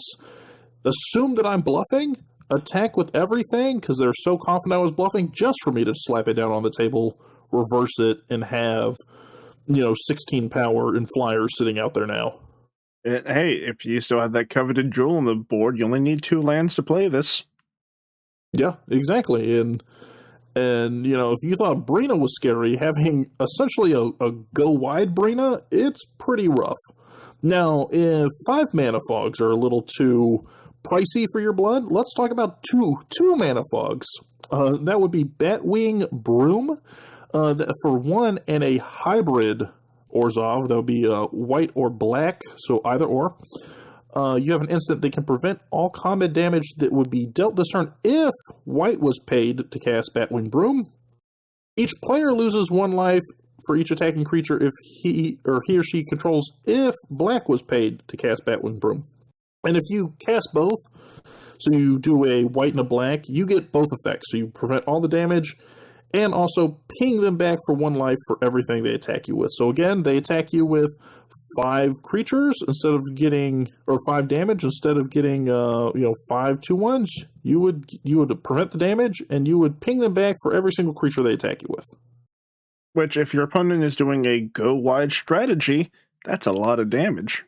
assume that I'm bluffing, attack with everything because they're so confident I was bluffing, just for me to slap it down on the table, reverse it, and have, 16 power and flyers sitting out there now. Hey, if you still have that coveted jewel on the board, you only need 2 lands to play this. Yeah, exactly. And if you thought Breena was scary, having essentially a go-wide Breena, it's pretty rough. Now, if 5 mana fogs are a little too pricey for your blood, let's talk about two mana fogs. That would be Batwing Broom. For 1 and a hybrid Orzhov, that would be white or black, so either or. You have an instant that can prevent all combat damage that would be dealt this turn if white was paid to cast Batwing Broom. Each player loses 1 life for each attacking creature if he or she controls if black was paid to cast Batwing Broom. And if you cast both, so you do a white and a black, you get both effects. So you prevent all the damage, and also ping them back for 1 life for everything they attack you with. So again, they attack you with 5 creatures instead of getting, or 5 damage instead of getting 5 2/1s. You would prevent the damage, and you would ping them back for every single creature they attack you with. Which, if your opponent is doing a go wide strategy, that's a lot of damage.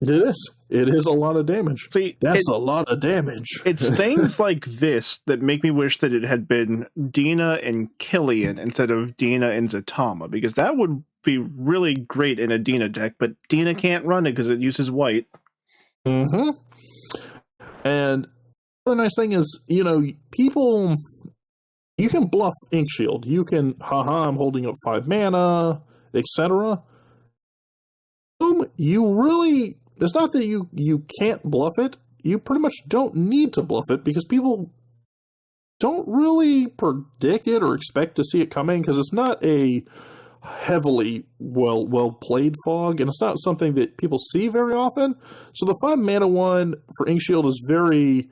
It is a lot of damage. See, that's a lot of damage. It's things like this that make me wish that it had been Dina and Killian instead of Dina and Zatanna, because that would be really great in a Dina deck, but Dina can't run it because it uses white. Mm-hmm. And the other nice thing is, people, you can bluff Ink Shield. You can, I'm holding up 5 mana, etc. It's not that you can't bluff it. You pretty much don't need to bluff it because people don't really predict it or expect to see it coming because it's not a heavily well played fog, and it's not something that people see very often. So the 5 mana one for Ink Shield is very,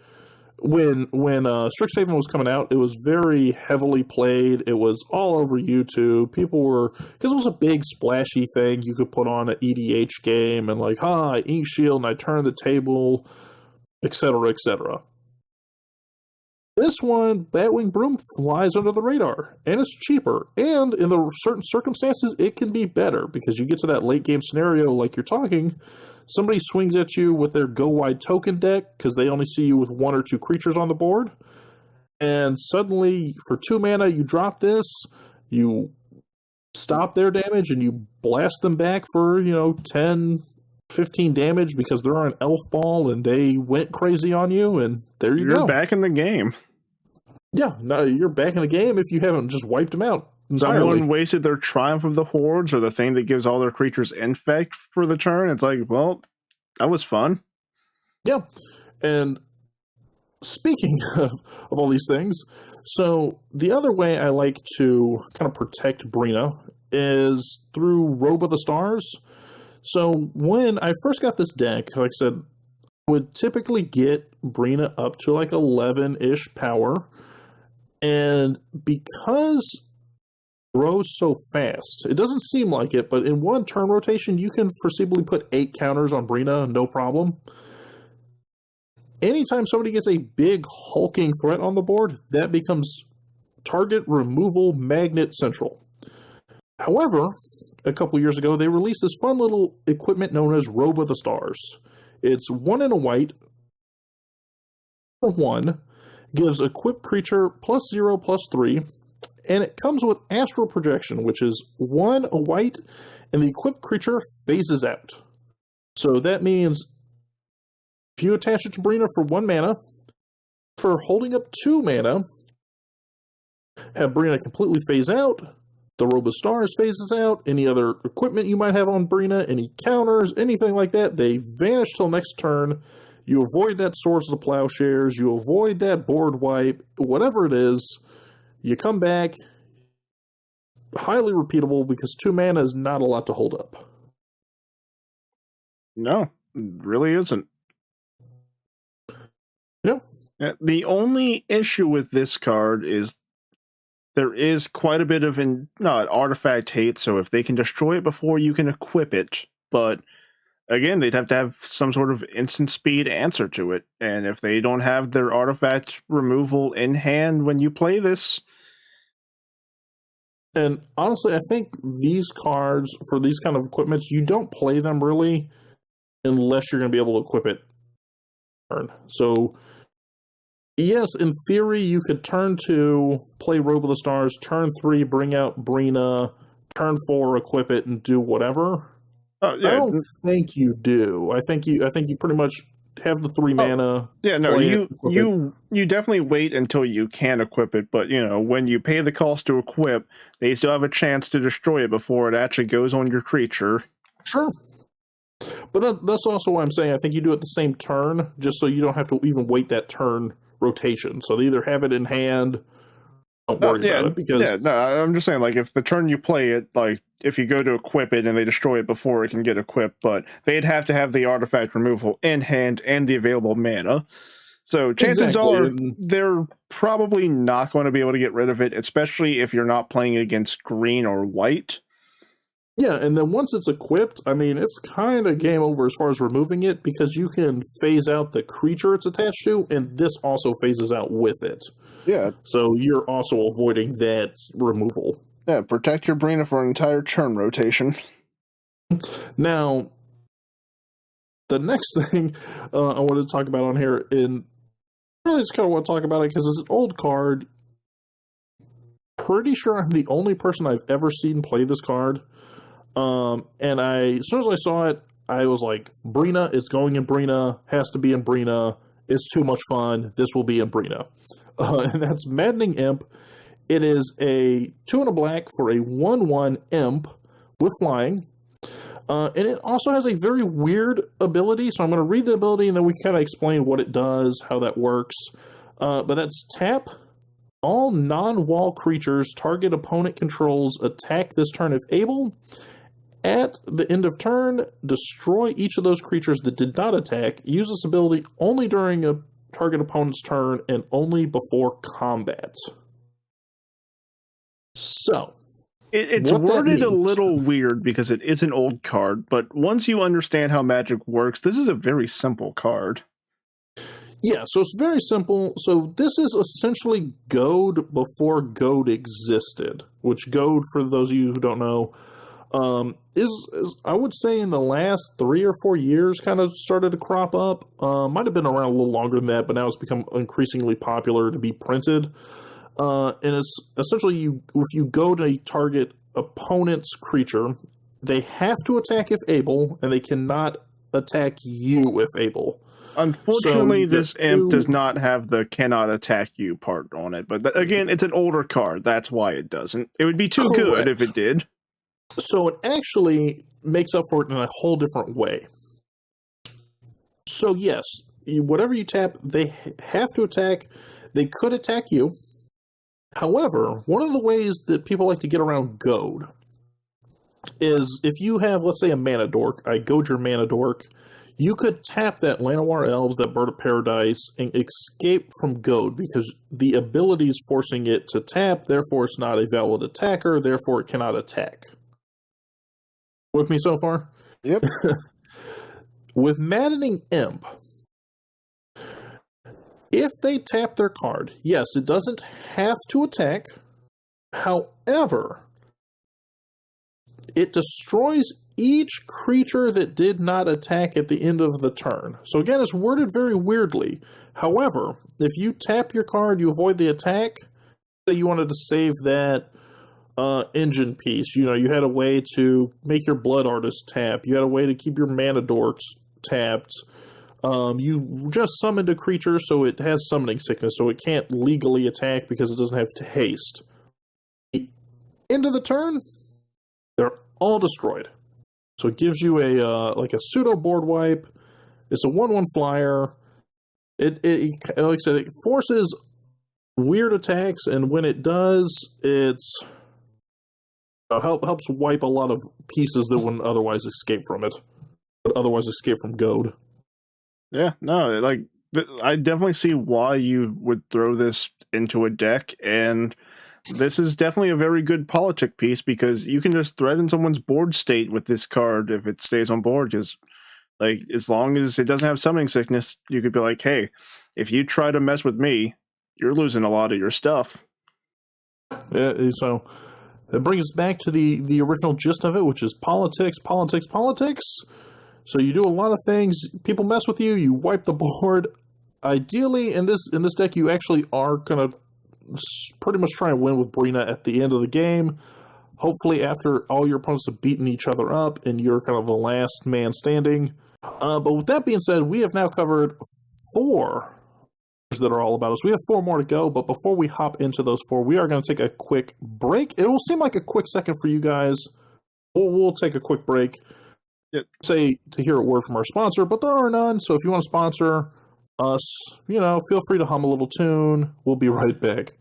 when Strixhaven was coming out, it was very heavily played. It was all over YouTube. People were, because it was a big splashy thing you could put on an EDH game and like, Ink Shield, and I turn the table, etc., etc. This one, Batwing Broom, flies under the radar, and it's cheaper, and in the certain circumstances, it can be better, because you get to that late game scenario like you're talking, somebody swings at you with their go-wide token deck, because they only see you with 1 or 2 creatures on the board, and suddenly, for 2 mana, you drop this, you stop their damage, and you blast them back for, 10, 15 damage because they're an elf ball and they went crazy on you, and there you go. You're back in the game. Yeah, no, you're back in the game if you haven't just wiped them out entirely. Someone wasted their Triumph of the Hordes or the thing that gives all their creatures infect for the turn. It's like, well, that was fun. Yeah, and speaking of all these things, so the other way I like to kind of protect Breena is through Robe of the Stars. So when I first got this deck, like I said, I would typically get Breena up to like 11-ish power. And because it grows so fast, it doesn't seem like it, but in 1 turn rotation, you can foreseeably put 8 counters on Breena, no problem. Anytime somebody gets a big hulking threat on the board, that becomes target removal magnet central. However, a couple years ago, they released this fun little equipment known as Robe of the Stars. It's 1 and a white for 1, gives equipped creature +0/+3, and it comes with Astral Projection, which is 1 a white, and the equipped creature phases out. So that means if you attach it to Breena for 1 mana, for holding up 2 mana, have Breena completely phase out, the Robe of Stars phases out, any other equipment you might have on Breena, any counters, anything like that, they vanish till next turn. You avoid that Swords of Plowshares, you avoid that board wipe, whatever it is, you come back, highly repeatable because 2 mana is not a lot to hold up. No, it really isn't. Yeah. The only issue with this card is there is quite a bit of artifact hate, so if they can destroy it before you can equip it, but again, they'd have to have some sort of instant speed answer to it, and if they don't have their artifact removal in hand when you play this... And honestly, I think these cards, for these kind of equipments, you don't play them really unless you're going to be able to equip it. So, yes, in theory, you could turn 2, play Robe of the Stars, turn 3, bring out Breena, turn 4, equip it, and do whatever. Yeah. I don't think you do. I think you pretty much have the 3 mana. Yeah, no, you definitely wait until you can equip it, but when you pay the cost to equip, they still have a chance to destroy it before it actually goes on your creature. Sure. But that's also why I'm saying I think you do it the same turn, just so you don't have to even wait that turn rotation. So they either have it in hand, don't worry about it. Because I'm just saying, like, if the turn you play it, like, if you go to equip it and they destroy it before it can get equipped, but they'd have to have the artifact removal in hand and the available mana. So chances Exactly, are and they're probably not going to be able to get rid of it, especially if you're not playing against green or white. yeah, and then once it's equipped, I mean, it's kind of game over as far as removing it, because you can phase out the creature it's attached to, and this also phases out with it. Yeah. So you're also avoiding that removal. Yeah, protect your Breena for an entire turn rotation. Now, the next thing I wanted to talk about on here, and I really just kind of want to talk about it because it's an old card. Pretty sure I'm the only person I've ever seen play this card. And as soon as I saw it, I was like, Breena is going in Breena, has to be in Breena. It's too much fun. This will be in Breena. And that's Maddening Imp. It is a 2 and a black for a 1/1 imp with flying. And it also has a very weird ability. So I'm going to read the ability and then we kind of explain what it does, how that works. But that's tap. All non-wall creatures target opponent controls attack this turn if able. At the end of turn, destroy each of those creatures that did not attack. Use this ability only during a target opponent's turn and only before combat. So, It's worded a little weird because it is an old card, but once you understand how Magic works, this is a very simple card. Yeah, so it's very simple. So this is essentially Goad before Goad existed, which Goad, for those of you who don't know, is I would say in the last 3 or 4 years kind of started to crop up. Might have been around a little longer than that, but now it's become increasingly popular to be printed. And it's essentially if you go to a target opponent's creature, they have to attack if able, and they cannot attack you if able. Unfortunately, this imp does not have the cannot attack you part on it. But again, it's an older card. That's why it doesn't. It would be too good if it did. So it actually makes up for it in a whole different way. So yes, whatever you tap, they have to attack. They could attack you. However, one of the ways that people like to get around Goad is if you have, let's say, a Mana Dork, I goad your Mana Dork, you could tap that Llanowar Elves, that Bird of Paradise, and escape from Goad because the ability is forcing it to tap, therefore it's not a valid attacker, therefore it cannot attack. With me so far? Yep. With Maddening Imp, if they tap their card, yes, it doesn't have to attack. However, it destroys each creature that did not attack at the end of the turn. So again, it's worded very weirdly. However, if you tap your card, you avoid the attack. Say you wanted to save that engine piece. You know, you had a way to make your Blood Artist tap. You had a way to keep your Mana Dorks tapped. You just summoned a creature, so it has summoning sickness, so it can't legally attack because it doesn't have to haste. End of the turn, they're all destroyed. So it gives you a like a pseudo board wipe. It's a 1/1 flyer. It like I said, it forces weird attacks, and when it does, it's helps wipe a lot of pieces that wouldn't otherwise escape from it, but otherwise escape from Goad. Yeah, no, like I definitely see why you would throw this into a deck, and this is definitely a very good politic piece because you can just threaten someone's board state with this card if it stays on board. Because, like, as long as it doesn't have summoning sickness, you could be like, "Hey, if you try to mess with me, you're losing a lot of your stuff." Yeah, so that brings us back to the original gist of it, which is politics, politics, politics. So you do a lot of things. People mess with you. You wipe the board. Ideally, in this deck, you actually are gonna pretty much try and win with Breena at the end of the game. Hopefully, after all your opponents have beaten each other up, and you're kind of the last man standing. But with that being said, we have now covered 4 that are all about us. We have 4 more to go, but before we hop into those 4, we are going to take a quick break. It will seem like a quick second for you guys. We'll take a quick break. Say to hear a word from our sponsor, but there are none. So if you want to sponsor us, feel free to hum a little tune. We'll be right back.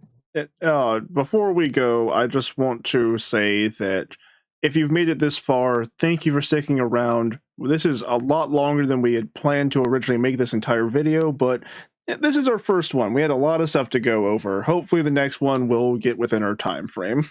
Before we go, I just want to say that if you've made it this far, thank you for sticking around. This is a lot longer than we had planned to originally make this entire video, but this is our first one. We had a lot of stuff to go over. Hopefully the next one will get within our time frame.